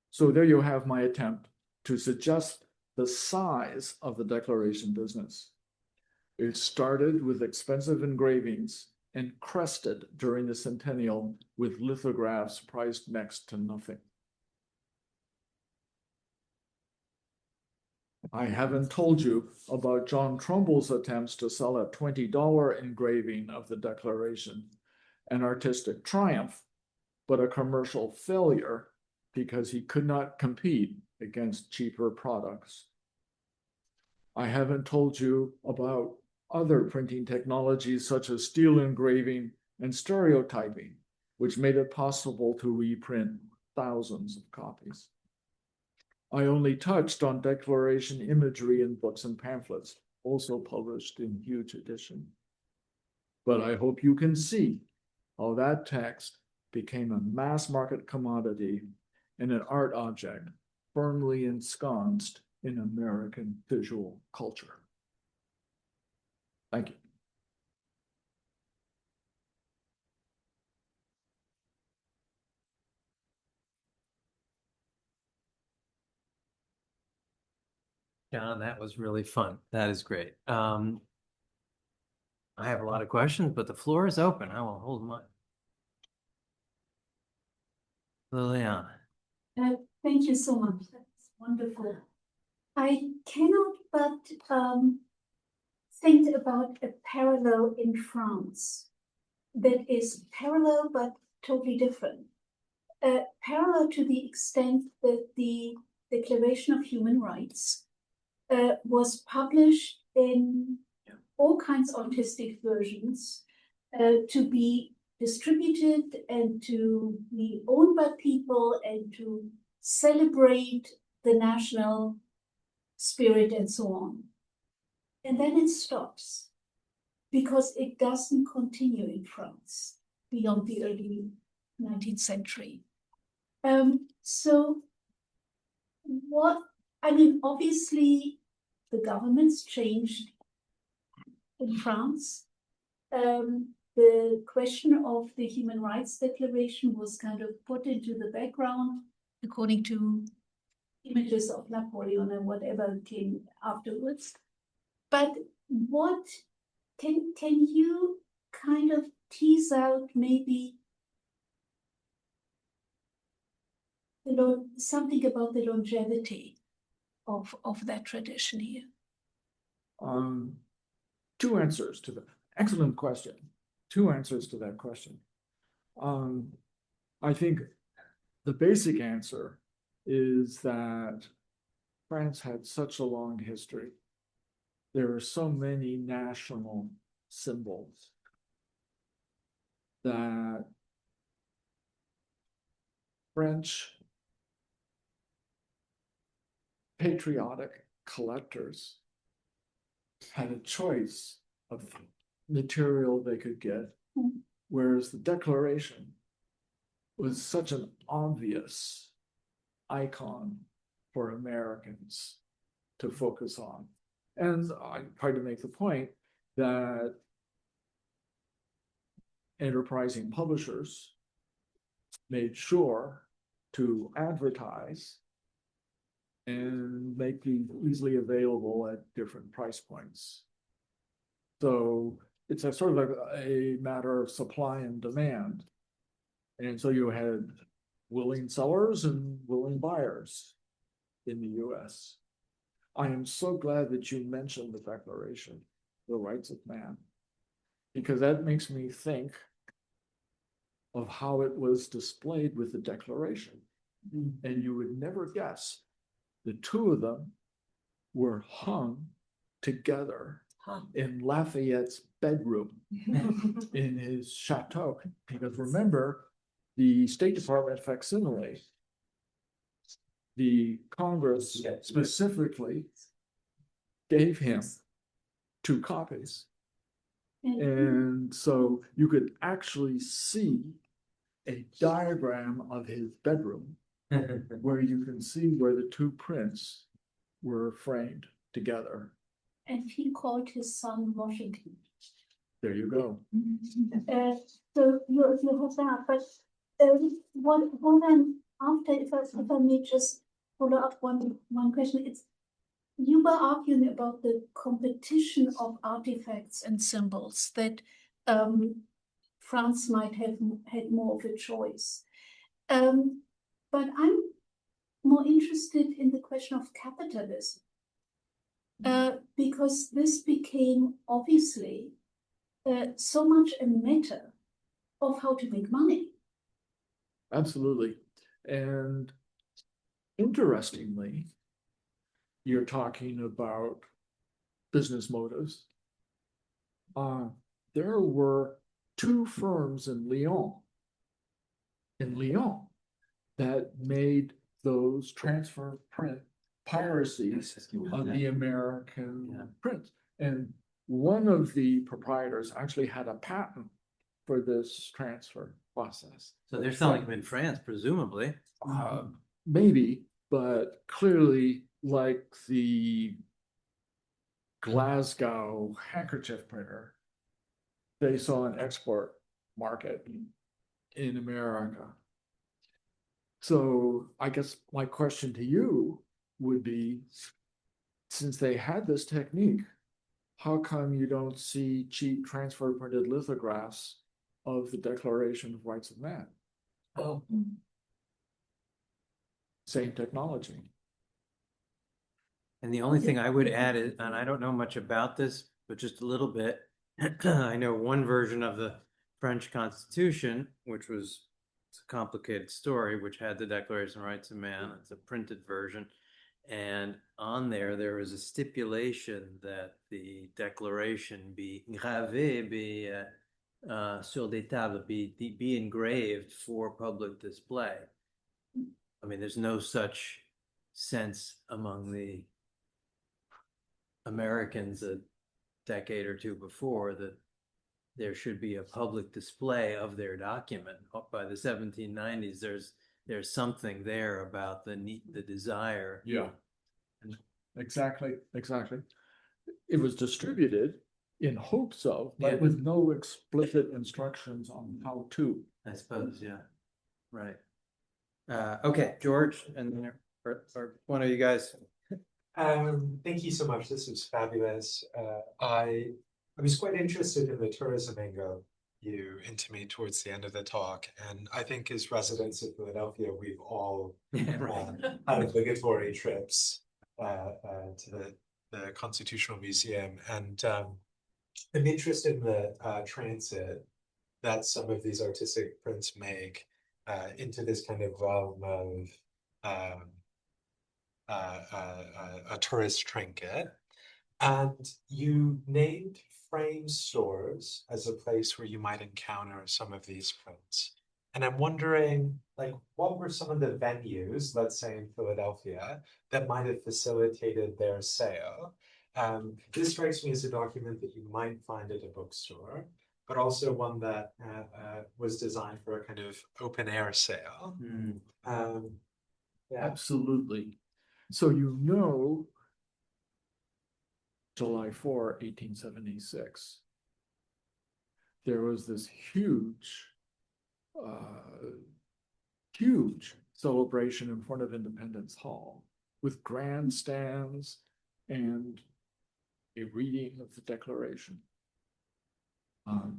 So there you have my attempt to suggest the size of the declaration business. It started with expensive engravings and crested during the Centennial with lithographs priced next to nothing. I haven't told you about John Trumbull's attempts to sell a $20 engraving of the Declaration, an artistic triumph, but a commercial failure because he could not compete against cheaper products. I haven't told you about other printing technologies such as steel engraving and stereotyping, which made it possible to reprint thousands of copies. I only touched on declaration imagery in books and pamphlets, also published in huge edition. But I hope you can see how that text became a mass market commodity and an art object firmly ensconced in American visual culture. Thank you. John, that was really fun. That is great. I have a lot of questions, but the floor is open. I will hold mine. Liliana. Thank you so much. That's wonderful. I cannot but think about a parallel in France that is parallel but totally different. Parallel to the extent that the Declaration of Human Rights was published in all kinds of artistic versions to be distributed and to be owned by people and to celebrate the national spirit and so on. And then it stops because it doesn't continue in France beyond the early 19th century. So what, I mean, obviously the governments changed in France. The question of the Human Rights Declaration was kind of put into the background according to images of Napoleon and whatever came afterwards. But what can you kind of tease out maybe something about the longevity of that tradition here? Two answers to that. Excellent question. Two answers to that question. I think the basic answer is that France had such a long history. There are so many national symbols that French patriotic collectors had a choice of material they could get, whereas the Declaration was such an obvious icon for Americans to focus on. And I tried to make the point that enterprising publishers made sure to advertise and make these easily available at different price points. So it's a sort of a matter of supply and demand. And so you had willing sellers and willing buyers in the US. I am so glad that you mentioned the Declaration of the Rights of Man, because that makes me think of how it was displayed with the Declaration. And you would never guess the two of them were hung together in Lafayette's bedroom in his chateau. Because remember, the State Department facsimile, the Congress specifically gave him 2 copies. And so you could actually see a diagram of his bedroom where you can see where the 2 prints were framed together. And he called his son Washington. There you go. So you have that, but what I'm after, if I may just follow up one question, it's you were arguing about the competition of artifacts and symbols that France might have had more of a choice. But I'm more interested in the question of capitalism, because this became obviously so much a matter of how to make money. Absolutely. And interestingly, you're talking about business motives. There were 2 firms in Lyon that made those transfer print piracies of the American prints. And one of the proprietors actually had a patent for this transfer process. So they're selling them in France, presumably. Maybe, but clearly, like the Glasgow handkerchief printer, they saw an export market in America. So I guess my question to you would be, since they had this technique, how come you don't see cheap transfer printed lithographs of the Declaration of Rights of Man? Oh. Same technology. And the only thing I would add is, and I don't know much about this, but just a little bit. I know one version of the French Constitution, which was, it's a complicated story, which had the Declaration of Rights of Man. It's a printed version. And on there was a stipulation that the declaration be gravé, be sur des tables, be engraved for public display. I mean, there's no such sense among the Americans a decade or 2 before that there should be a public display of their document. By the 1790s, there's something there about the desire. Yeah, exactly. It was distributed in hopes of, but with no explicit instructions on how to. I suppose, yeah. Right. Okay, George, and or one of you guys. Thank you so much. This was fabulous. I was quite interested in the tourism angle you intimate towards the end of the talk, and I think as residents of Philadelphia, we've all had obligatory trips to the Constitutional Museum, and I'm interested in the transit that some of these artistic prints make into this kind of realm of a tourist trinket. And you named frame stores as a place where you might encounter some of these prints. And I'm wondering, like, what were some of the venues, let's say in Philadelphia, that might have facilitated their sale? This strikes me as a document that you might find at a bookstore, but also one that was designed for a kind of open air sale. Yeah. Absolutely. So July 4, 1876, there was this huge celebration in front of Independence Hall with grandstands and a reading of the Declaration.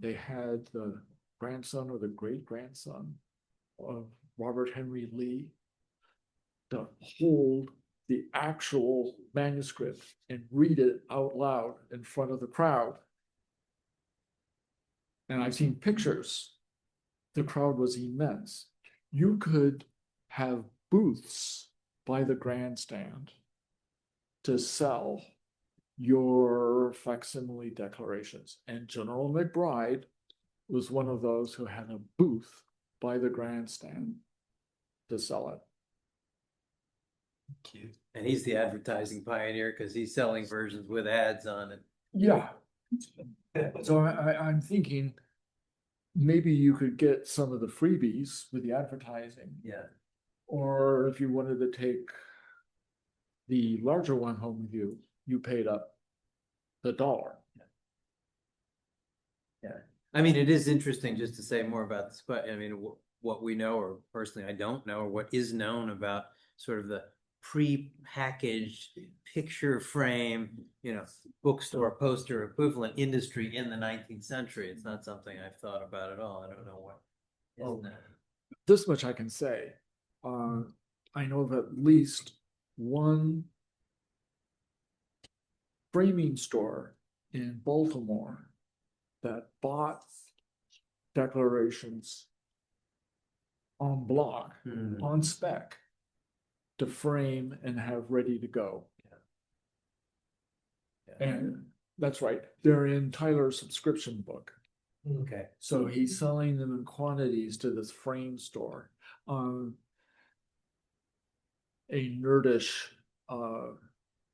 They had the grandson or the great-grandson of Robert Henry Lee to hold the actual manuscript and read it out loud in front of the crowd. And I've seen pictures. The crowd was immense. You could have booths by the grandstand to sell your facsimile declarations. And General McBride was one of those who had a booth by the grandstand to sell it. Cute. And he's the advertising pioneer because he's selling versions with ads on it. Yeah. So I'm thinking maybe you could get some of the freebies with the advertising. Yeah. Or if you wanted to take the larger one home with you, you paid up the $1. Yeah. I mean, it is interesting just to say more about this, but I mean, what we know, or personally I don't know, or what is known about sort of the pre-packaged picture frame, bookstore poster equivalent industry in the 19th century. It's not something I've thought about at all. I don't know what is known. This much I can say. I know of at least one framing store in Baltimore that bought declarations en bloc, on spec, to frame and have ready to go. Yeah. And that's right, they're in Tyler's subscription book. Okay. So he's selling them in quantities to this frame store. A nerdish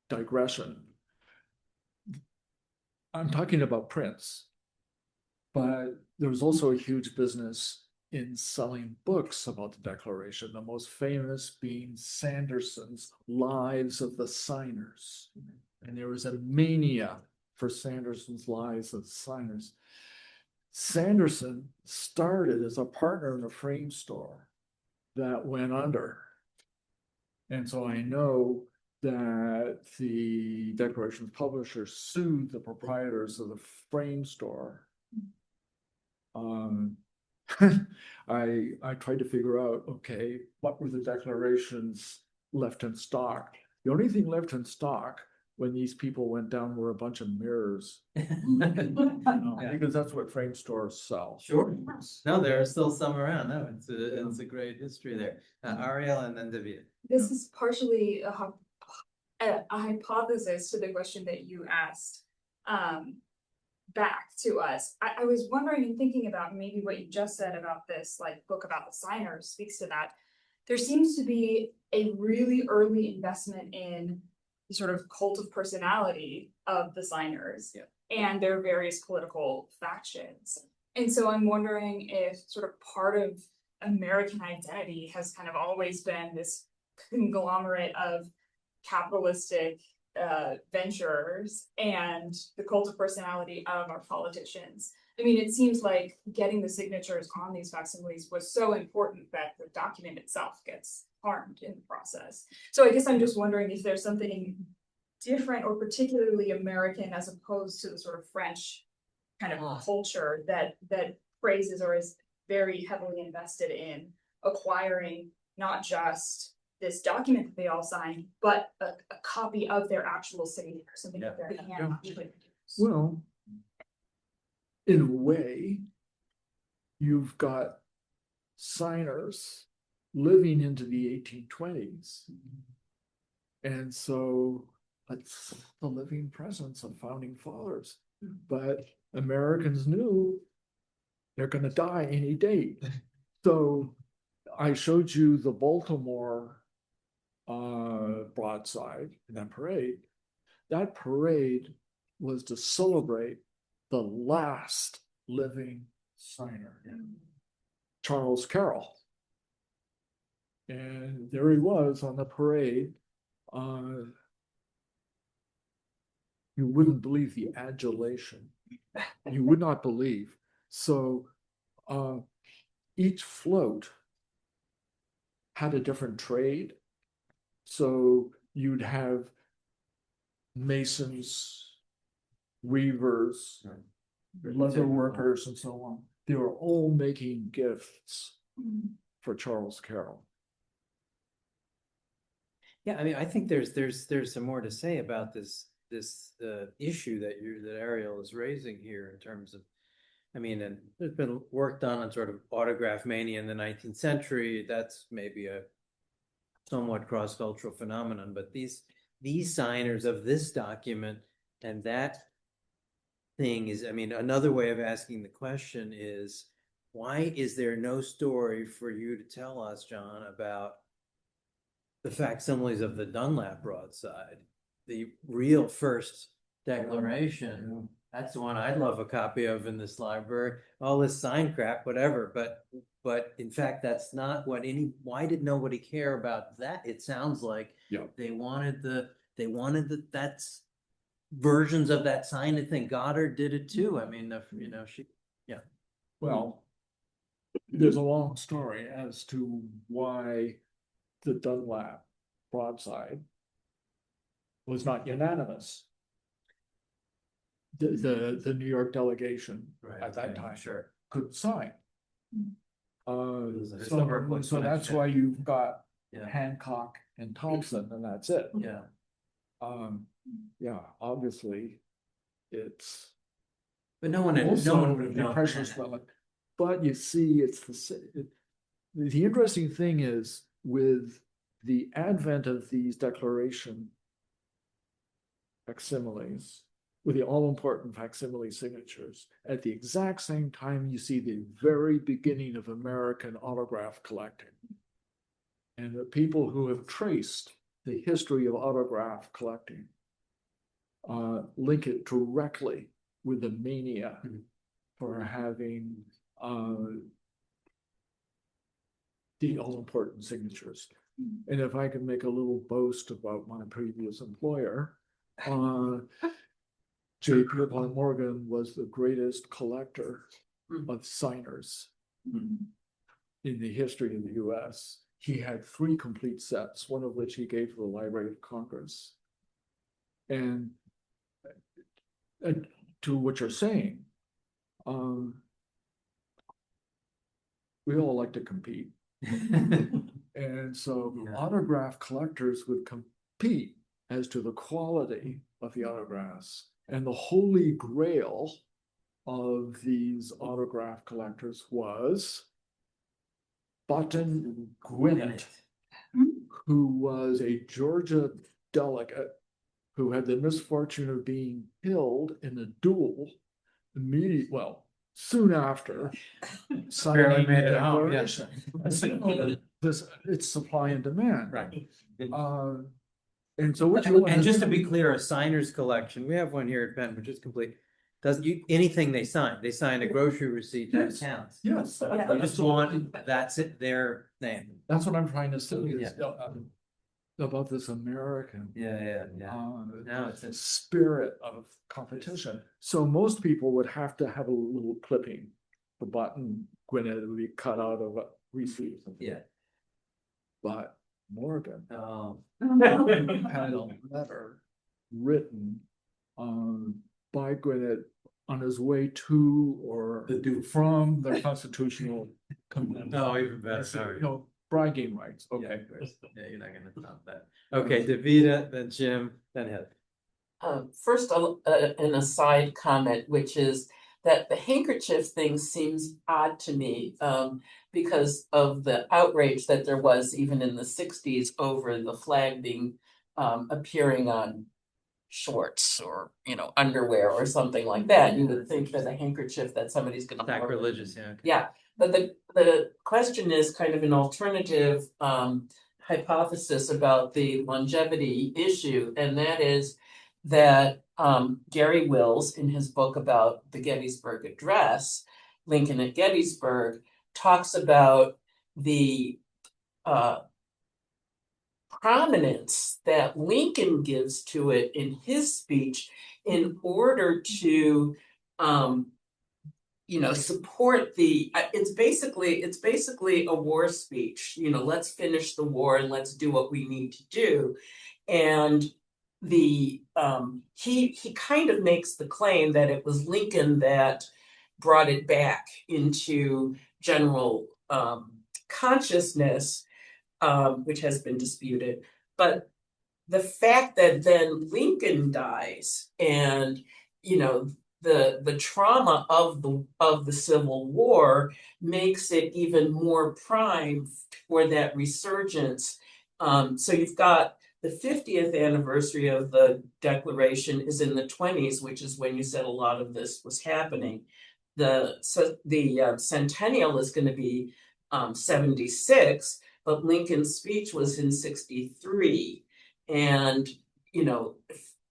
digression. I'm talking about prints, but there was also a huge business in selling books about the Declaration, the most famous being Sanderson's Lives of the Signers. And there was a mania for Sanderson's Lives of the Signers. Sanderson started as a partner in a frame store that went under. And so I know that the Declaration's publisher sued the proprietors of the frame store. I tried to figure out, okay, what were the Declarations left in stock? The only thing left in stock when these people went down were a bunch of mirrors. Because that's what frame stores sell. Sure. No, there are still some around. No, it's a great history there. Ariel and then David. This is partially a hypothesis to the question that you asked back to us. I was wondering and thinking about maybe what you just said about this book about the signers speaks to that. There seems to be a really early investment in the sort of cult of personality of the signers and their various political factions. And so I'm wondering if sort of part of American identity has kind of always been this conglomerate of capitalistic ventures and the cult of personality of our politicians. I mean, it seems like getting the signatures on these facsimiles was so important that the document itself gets harmed in the process. So I guess I'm just wondering if there's something different or particularly American as opposed to the sort of French kind of culture that praises or is very heavily invested in acquiring not just this document that they all signed, but a copy of their actual signature, something that their hand actually produced. Well, in a way, you've got signers living into the 1820s. And so it's the living presence of founding fathers. But Americans knew they're going to die any day. So I showed you the Baltimore broadside in that parade. That parade was to celebrate the last living signer, Charles Carroll. And there he was on the parade. You wouldn't believe the adulation. You would not believe. So each float had a different trade. So you'd have masons, weavers, leather workers, and so on. They were all making gifts for Charles Carroll. Yeah, I mean, I think there's some more to say about this issue that Ariel is raising here in terms of, I mean, and there's been work done on sort of autograph mania in the 19th century. That's maybe a somewhat cross-cultural phenomenon, but these signers of this document and that thing is, I mean, another way of asking the question is, why is there no story for you to tell us, John, about the facsimiles of the Dunlap broadside, the real first declaration? That's the one I'd love a copy of in this library. All this sign crap, whatever, but in fact, that's not what why did nobody care about that? It sounds like they wanted that's versions of that sign. I think Goddard did it too. I mean, Well, there's a long story as to why the Dunlap broadside was not unanimous. The New York delegation at that time could sign. So that's why you've got Hancock and Thompson, and that's it. Obviously it's, but no one would have known. Precious relic. But you see, the interesting thing is, with the advent of these declaration facsimiles, with the all-important facsimile signatures, at the exact same time you see the very beginning of American autograph collecting. And the people who have traced the history of autograph collecting link it directly with the mania for having the all-important signatures. And if I can make a little boast about my previous employer, J. Pierpont Morgan was the greatest collector of signers in the history of the US. He had 3 complete sets, one of which he gave to the Library of Congress. And to what you're saying, we all like to compete. And so autograph collectors would compete as to the quality of the autographs. And the holy grail of these autograph collectors was Button Gwinnett, who was a Georgia delegate who had the misfortune of being killed in a duel soon after signing the declaration. It's supply and demand. Right. And so what you and just to be clear, a signer's collection, we have one here at Penn, which is complete. Anything they sign a grocery receipt that counts. Yes. You just want, that's it, their name. That's what I'm trying to say is about this American Now it's a spirit of competition. So most people would have to have a little clipping. The Button Gwinnett would be cut out of a receipt. But Morgan had a letter written by Gwinnett on his way to or from the Constitutional Convention. Oh, even better. Bragging rights. Okay. Yeah, you're not gonna top that. Okay, Davida, then Jim, then Heather. First, an aside comment, which is that the handkerchief thing seems odd to me because of the outrage that there was even in the 60s over the flag being appearing on shorts or underwear or something like that. You would think that a handkerchief that somebody's going to sacrilegious, but the question is kind of an alternative hypothesis about the longevity issue, and that is that Gary Wills, in his book about the Gettysburg Address, Lincoln at Gettysburg, talks about the prominence that Lincoln gives to it in his speech in order to support it's basically a war speech. Let's finish the war and let's do what we need to do. And he kind of makes the claim that it was Lincoln that brought it back into general consciousness, which has been disputed, but the fact that then Lincoln dies, and the trauma of the Civil War makes it even more prime for that resurgence. So you've got the 50th anniversary of the Declaration is in the 20s, which is when you said a lot of this was happening. The Centennial is going to be 76, but Lincoln's speech was in 63. And,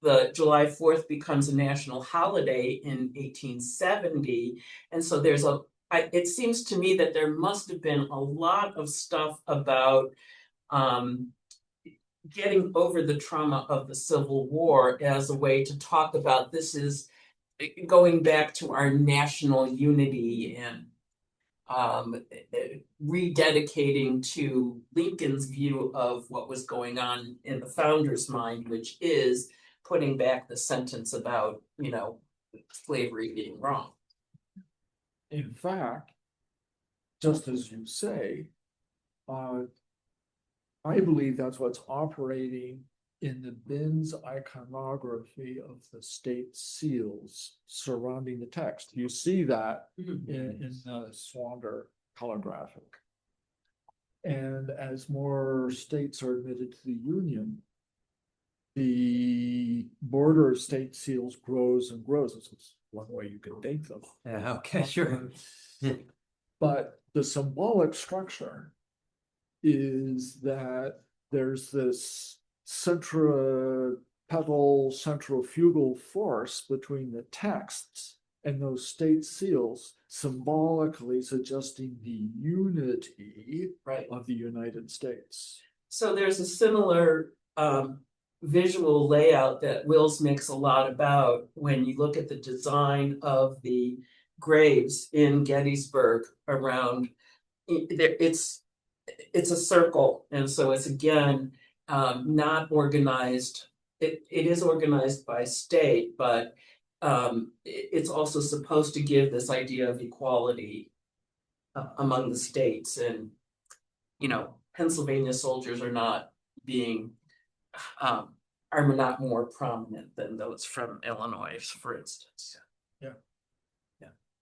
the July 4th becomes a national holiday in 1870. And so it seems to me that there must have been a lot of stuff about getting over the trauma of the Civil War as a way to talk about this is going back to our national unity and rededicating to Lincoln's view of what was going on in the founder's mind, which is putting back the sentence about, slavery being wrong. In fact, just as you say, I believe that's what's operating in the Binns iconography of the state seals surrounding the text. You see that in the Swander color graphic. And as more states are admitted to the Union, the border of state seals grows and grows. This is one way you can date them. Yeah, okay, sure. But the symbolic structure is that there's this centripetal, centrifugal force between the texts and those state seals, symbolically suggesting the unity of the United States. So there's a similar visual layout that Wills makes a lot about when you look at the design of the graves in Gettysburg around it's a circle, and so it's again not organized. It is organized by state, but it's also supposed to give this idea of equality among the states. And Pennsylvania soldiers are not being are not more prominent than those from Illinois, for instance. Yeah.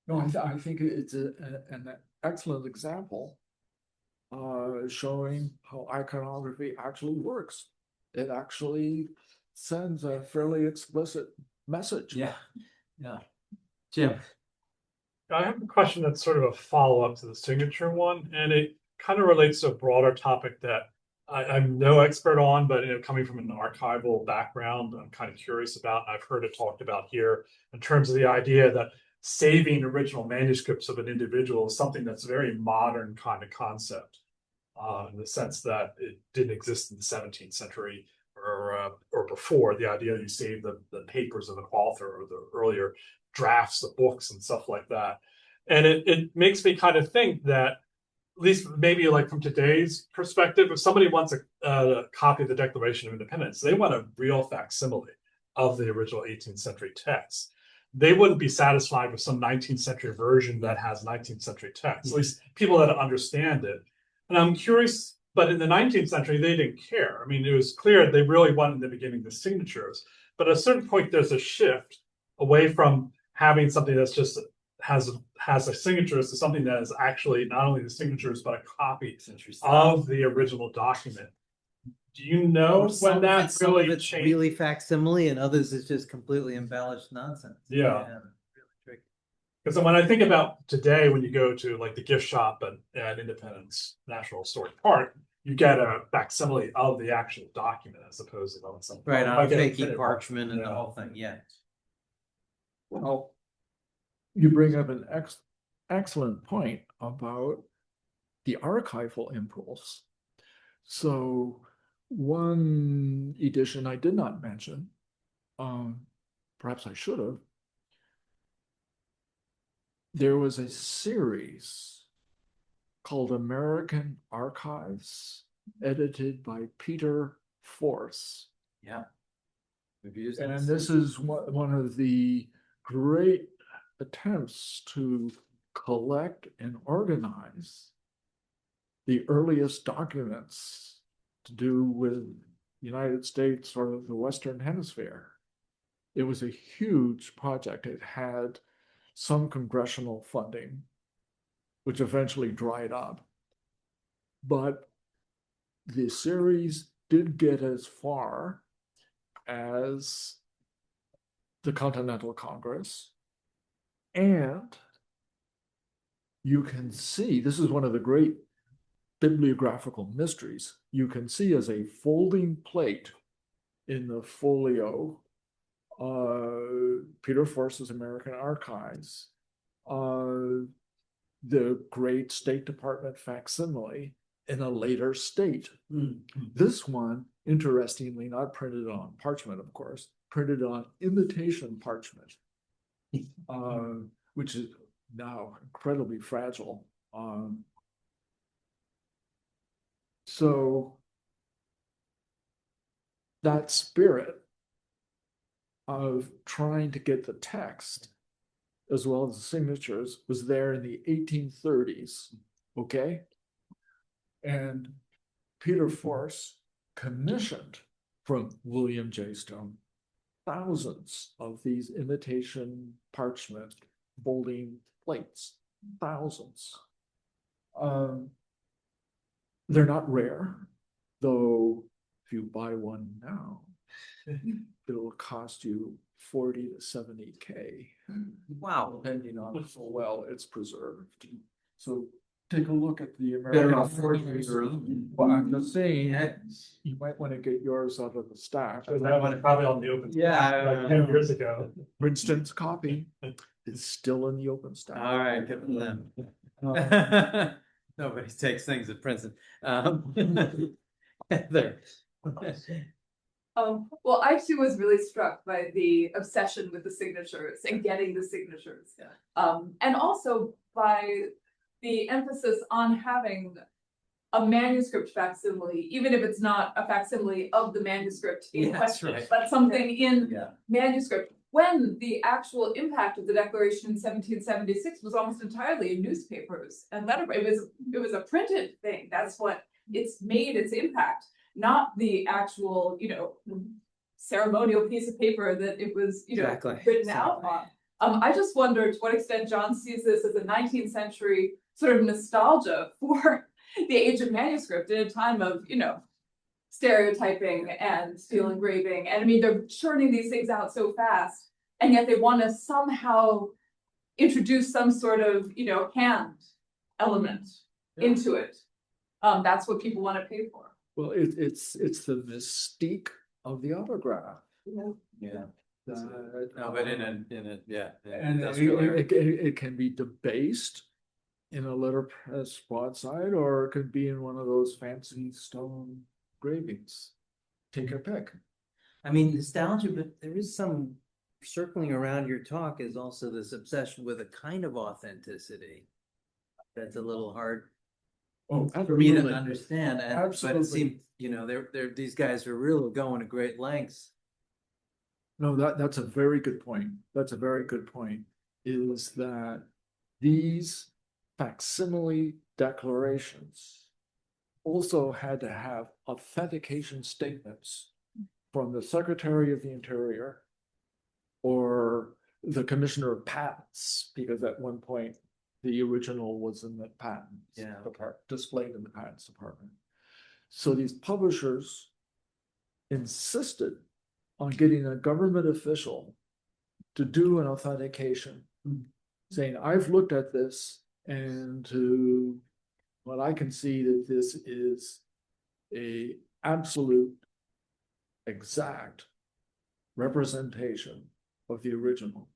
No, I think it's an excellent example showing how iconography actually works. It actually sends a fairly explicit message. Yeah. Jim. I have a question that's sort of a follow-up to the signature one, and it kind of relates to a broader topic that I'm no expert on, but coming from an archival background, I'm kind of curious about. I've heard it talked about here in terms of the idea that saving original manuscripts of an individual is something that's a very modern kind of concept, in the sense that it didn't exist in the 17th century or before. The idea you save the papers of an author or the earlier drafts of books and stuff like that. And it makes me kind of think that, at least maybe like from today's perspective, if somebody wants a copy of the Declaration of Independence, they want a real facsimile of the original 18th century text. They wouldn't be satisfied with some 19th century version that has 19th century text, at least people that understand it. And I'm curious, but in the 19th century, they didn't care. I mean, it was clear they really wanted in the beginning the signatures, but at a certain point, there's a shift away from having something that's just has a signatures to something that is actually not only the signatures, but a copy of the original document. Do you know when that really changed? Really facsimile, and others is just completely embellished nonsense. Yeah. Really tricky. Because when I think about today, when you go to like the gift shop at Independence National Historic Park, you get a facsimile of the actual document as opposed to something. Right, on I a get fakey printed parchment and yeah. the whole thing, yeah. Well, you bring up an excellent point about the archival impulse. So one edition I did not mention, perhaps I should have, there was a series called American Archives, edited by Peter Force. Yeah. We've used And it. this is one of the great attempts to collect and organize the earliest documents to do with the United States or the Western Hemisphere. It was a huge project. It had some congressional funding, which eventually dried up. But the series did get as far as the Continental Congress. And you can see, this is one of the great bibliographical mysteries. You can see as a folding plate in the folio, Peter Force's American Archives, the great State Department facsimile in a later state. This one, interestingly, not printed on parchment, of course, printed on imitation parchment, which is now incredibly fragile. So that spirit of trying to get the text as well as the signatures was there in the 1830s, okay? And Peter Force commissioned from William J. Stone thousands of these imitation parchment folding plates, thousands. They're not rare, though if you buy one now, it'll cost you 40 to 70K. Wow. Depending on how well it's preserved. So take a look at the Better American off forgeries. Well, I'm just saying, you might want to get yours out of the stack. That one probably on the open. Yeah. Like 10 years ago. Princeton's copy is still in the open stack. All right, good for them. Nobody takes things at Princeton. There. Well, I too was really struck by the obsession with the signatures and getting the signatures. And also by the emphasis on having a manuscript facsimile, even if it's not a facsimile of the manuscript in question, right. but something in Yeah. manuscript. When the actual impact of the Declaration in 1776 was almost entirely in newspapers and letterpress. It was a printed thing. That's what it's made its impact, not the actual, ceremonial piece of paper that it was, Exactly. written out on. I just wonder to what extent John sees this as a 19th century sort of nostalgia for the age of manuscript at a time of, stereotyping and steel engraving. And I mean, they're churning these things out so fast, and yet they want to somehow introduce some sort of, hand element into it. That's what people want to pay for. Well, it's the mystique of the autograph. Yeah. No, but in a yeah. And industrial area. it can be debased in a letterpress broadside, or it could be in one of those fancy stone engravings. Take your pick. I mean, nostalgia, but there is some circling around your talk is also this obsession with a kind of authenticity. That's a little hard Oh, for me to absolutely. understand. But Absolutely. it seems, they're these guys are really going to great lengths. No, that's a very good point. That's a very good point. Is that these facsimile declarations also had to have authentication statements from the Secretary of the Interior or the Commissioner of Patents, because at one point the original was in the patents department, displayed in the patents department. So these publishers insisted on getting a government official to do an authentication, saying, I've looked at this, and to what I can see that this is a absolute exact representation of the original.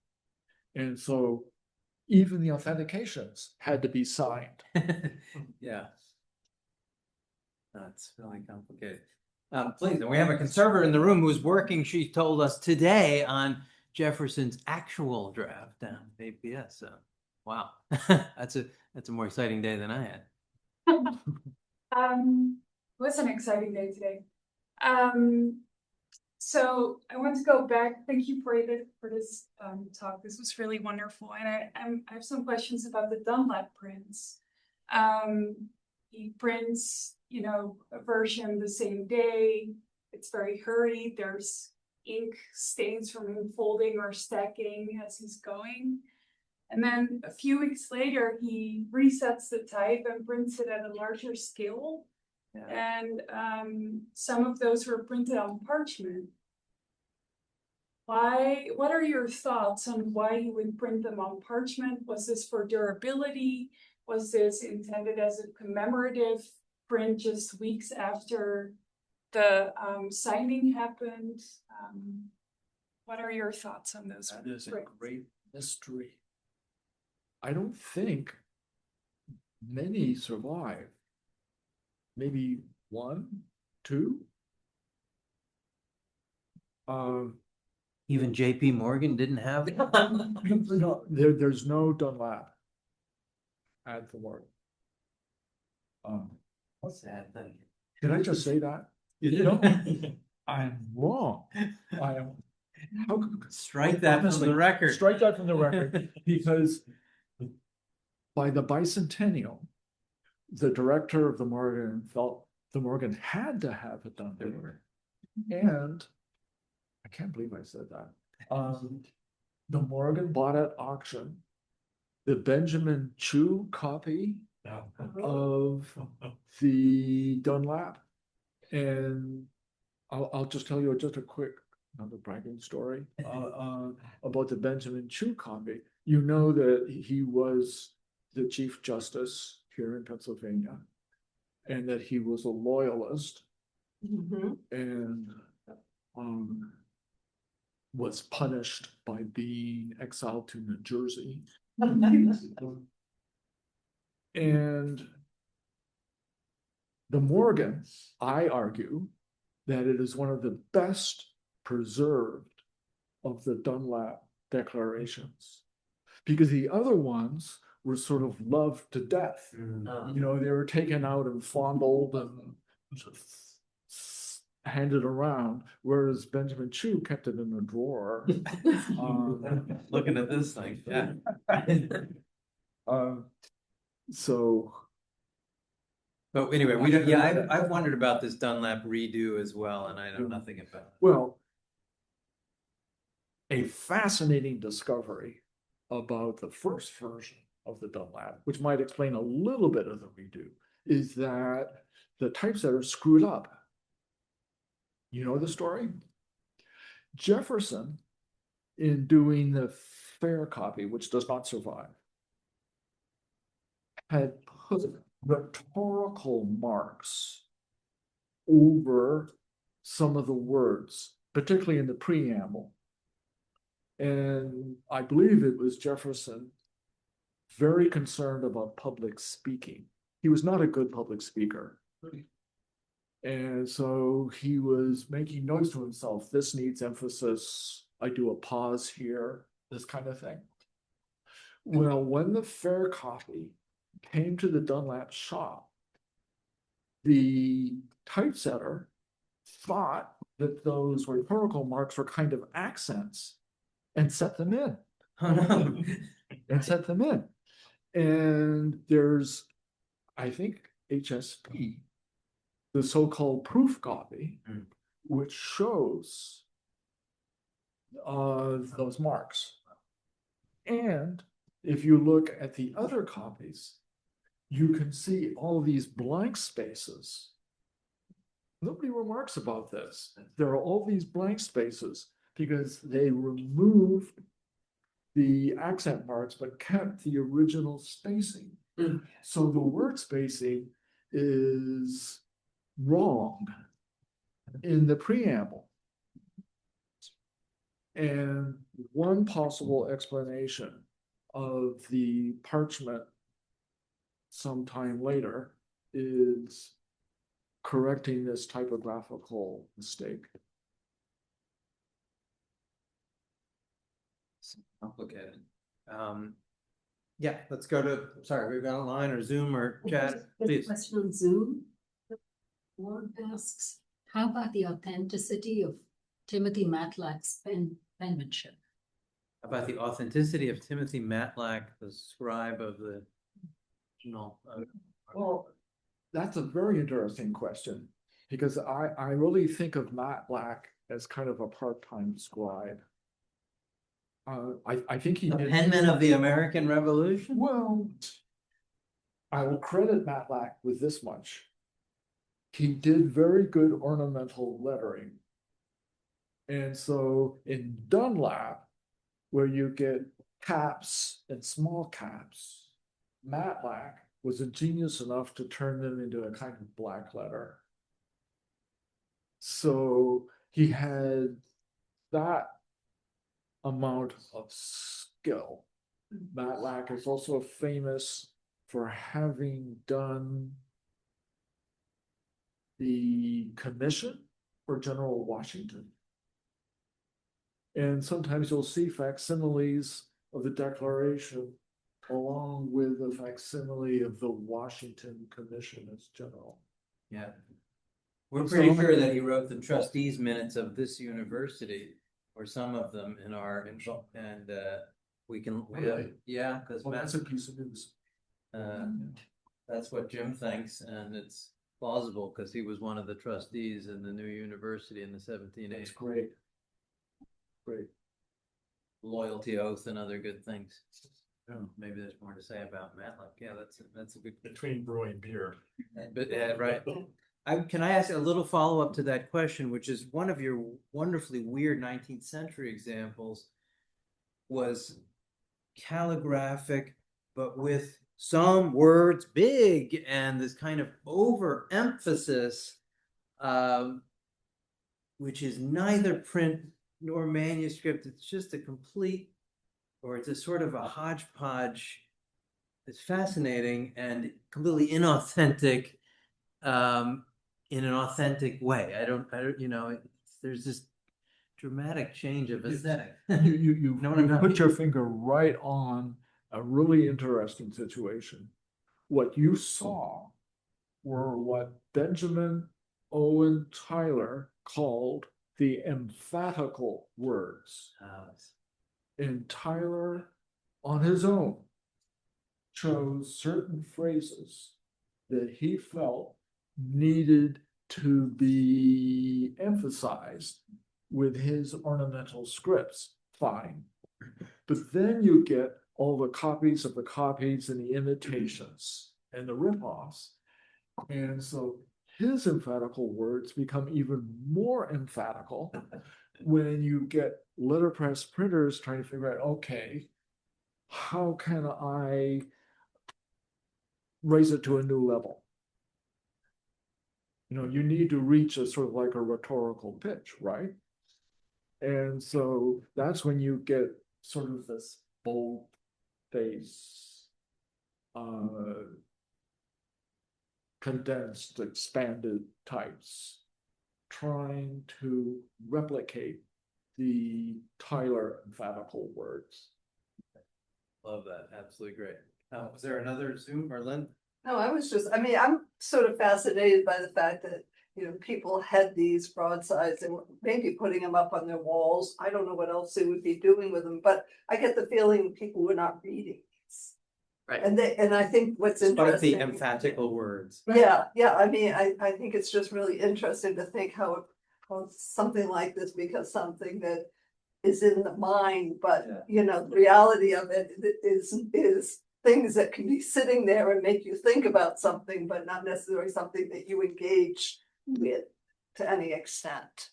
And so even the authentications had to be signed. Yeah. That's really complicated. Please, and we have a conservator in the room who's working, she told us today, on Jefferson's actual draft down at APS. So wow. That's a more exciting day than I had. Was an exciting day today. So I want to go back. Thank you for this talk. This was really wonderful, and I have some questions about the Dunlap prints. he prints, a version the same day. It's very hurried. There's ink stains from him folding or stacking as he's going. And then a few weeks later, he resets the type and prints it at a larger scale. Yeah. And some of those were printed on parchment. What are your thoughts on why he would print them on parchment? Was this for durability? Was this intended as a commemorative print just weeks after the signing happened? What are your thoughts on those? That is a prints? great mystery. I don't think many survive. Maybe one, two. Even J.P. Morgan didn't have one? No, there's no Dunlap at the Morgan. What's that thing? Did I just say that? No. I'm wrong. I am. How Strike that from the record. Strike that from the record, because by the bicentennial, the director of the Morgan felt the Morgan had to have it done there. And I can't believe I said that. The Morgan bought at auction the Benjamin Chew copy of the Dunlap. And I'll just tell you just a quick, another bragging story about the Benjamin Chew copy. You know that he was the Chief Justice here in Pennsylvania, and that he was a loyalist, and was punished by being exiled to New Jersey. And the Morgan, I argue, that it is one of the best preserved of the Dunlap declarations, because the other ones were sort of loved to death. You know, they were taken out and fondled and handed around, whereas Benjamin Chew kept it in a drawer. Looking at this thing, yeah. So. But anyway, we don't, yeah, I've wondered about this Dunlap redo as well, and I know nothing about it. Well, a fascinating discovery about the first version of the Dunlap, which might explain a little bit of the redo, is that the typesetter screwed up. You know the story? Jefferson, in doing the fair copy, which does not survive, had put rhetorical marks over some of the words, particularly in the preamble. And I believe it was Jefferson very concerned about public speaking. He was not a good public speaker. And so he was making notes to himself, this needs emphasis, I do a pause here, this kind of thing. Well, when the fair copy came to the Dunlap shop, the typesetter thought that those rhetorical marks were kind of accents and set them in. And set them in. And there's, I think, HSP, the so-called proof copy, which shows those marks. And if you look at the other copies, you can see all these blank spaces. Nobody remarks about this. There are all these blank spaces because they removed the accent marks but kept the original spacing. So the word spacing is wrong in the preamble. And one possible explanation of the parchment sometime later is correcting this typographical mistake. Complicated. Yeah, let's go to, sorry, we've got a line or Zoom or chat, There's a please. question on Zoom. One asks, how about the authenticity of Timothy Matlack's penmanship? About the authenticity of Timothy Matlack, the scribe of the original. Well, That's a very interesting question, because I really think of Matt Black as kind of a part-time scribe. I think he The did. penman of the American Revolution? Well, I will credit Matt Black with this much. He did very good ornamental lettering. And so in Dunlap, where you get caps and small caps, Matt Black was ingenious enough to turn them into a kind of black letter. So he had that amount of skill. Matlack is also famous for having done the commission for General Washington. And sometimes you'll see facsimiles of the Declaration along with a facsimile of the Washington Commission as general. Yeah. We're pretty sure that he wrote the trustees' minutes of this university, or some of them in our, and we can, Really? yeah, because Well, that's a piece of news. that's what Jim thinks, and it's plausible because he was one of the trustees in the new university in the 1780s. That's great. Great. Loyalty oath and other good things. Yeah. Maybe there's more to say about Matlock. Yeah, that's a good. Between brewing beer. But yeah, right. Can I ask a little follow-up to that question, which is one of your wonderfully weird 19th century examples was calligraphic, but with some words big and this kind of overemphasis, which is neither print nor manuscript. It's just a complete, or it's a sort of a hodgepodge. It's fascinating and completely inauthentic, in an authentic way. I don't, you know, there's this dramatic change of aesthetic. You know what I'm put your finger right on a really interesting situation. What you saw were what Benjamin Owen Tyler called the emphatical words. And Tyler, on his own, chose certain phrases that he felt needed to be emphasized with his ornamental scripts. Fine. But then you get all the copies of the copies and the imitations and the ripoffs. And so his emphatical words become even more emphatical when you get letterpress printers trying to figure out, okay, how can I raise it to a new level? You know, you need to reach a sort of like a rhetorical pitch, right? And so that's when you get sort of this bold face, condensed, expanded types, trying to replicate the Tyler emphatical words. Love that. Absolutely great. Was there another Zoom or Lynn? No, I was just, I mean, I'm sort of fascinated by the fact that, you know, people had these broadsides and maybe putting them up on their walls. I don't know what else they would be doing with them, but I get the feeling people were not reading these. Right. And I think what's Despite interesting. the emphatical words. Yeah, I mean, I think it's just really interesting to think how something like this becomes something that is in the mind, but you know, the reality of it is things that can be sitting there and make you think about something, but not necessarily something that you engage with to any extent.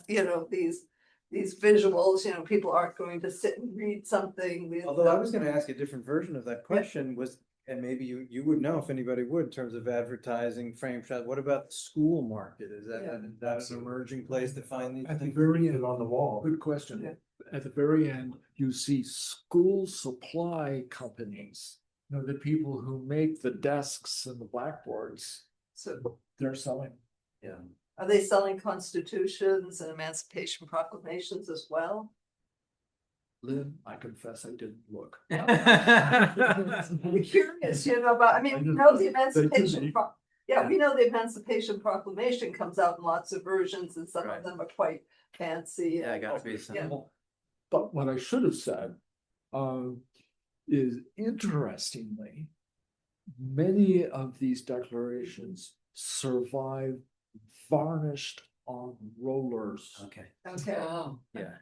You know, these visuals, you know, people aren't going to sit and read something with. Although I was going to ask a different version of that question was, and maybe you would know if anybody would in terms of advertising, frame shot. What about the school market? Is that an emerging place to find these At the things? very end on the wall. Good question. Yeah. At the very end, you see school supply companies, you know, the people who make the desks and the blackboards. So they're selling. Yeah. Are they selling constitutions and emancipation proclamations as well? Lynn, I confess I didn't look. I'm curious, you know, but I mean, we know the Emancipation we know the Emancipation Proclamation comes out in lots of versions, and some of them are quite fancy. Yeah, I gotta be simple. But what I should have said is, interestingly, many of these declarations survive varnished on rollers. Okay, Okay, Oh, yeah.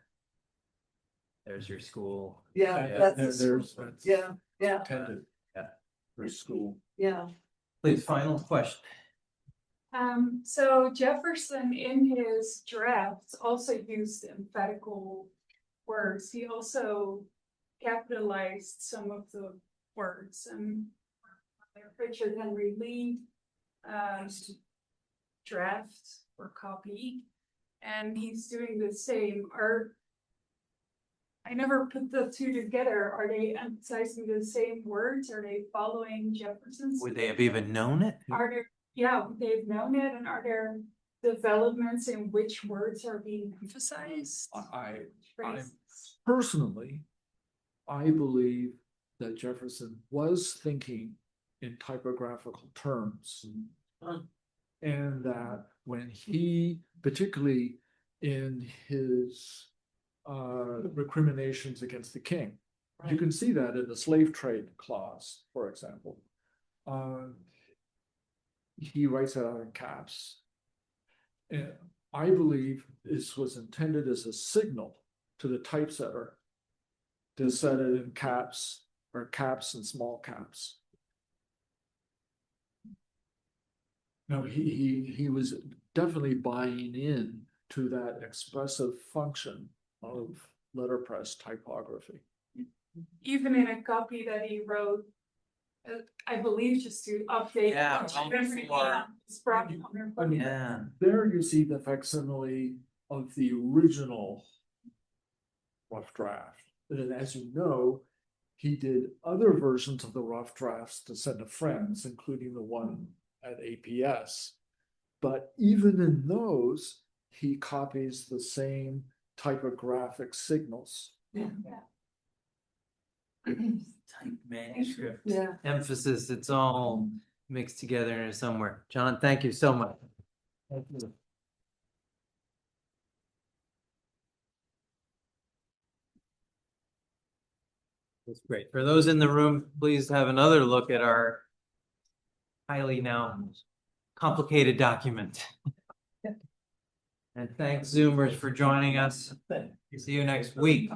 There's your school. yeah, that's, That's yeah, yeah, intended. Yeah. For school. yeah. Please, final question. So Jefferson in his drafts also used emphatical words. He also capitalized some of the words and Richard Henry Lee draft or copy, and he's doing the same. I never put the two together. Are they emphasizing the same words? Are they following Jefferson's? Would they have even known it? Are there, yeah, they've known it, and are there developments in which words are being emphasized? I Phrases? personally, I believe that Jefferson was thinking in typographical terms. And that when he, particularly in his recriminations against the king, you can see that in the slave trade clause, for example. He writes it out in caps. And I believe this was intended as a signal to the typesetter to set it in caps or caps and small caps. No, he was definitely buying in to that expressive function of letterpress typography. Even in a copy that he wrote, I believe just to update. Yeah, everything on his product on their I mean, Yeah. there you see the facsimile of the original rough draft. And as you know, he did other versions of the rough drafts to send to friends, including the one at APS. But even in those, he copies the same typographic signals. Type manuscript. Yeah. Emphasis, it's all mixed together in somewhere. John, thank you so much. Thank you. That's great. For those in the room, please have another look at our highly now complicated document. And thanks Zoomers for joining us. See you next week.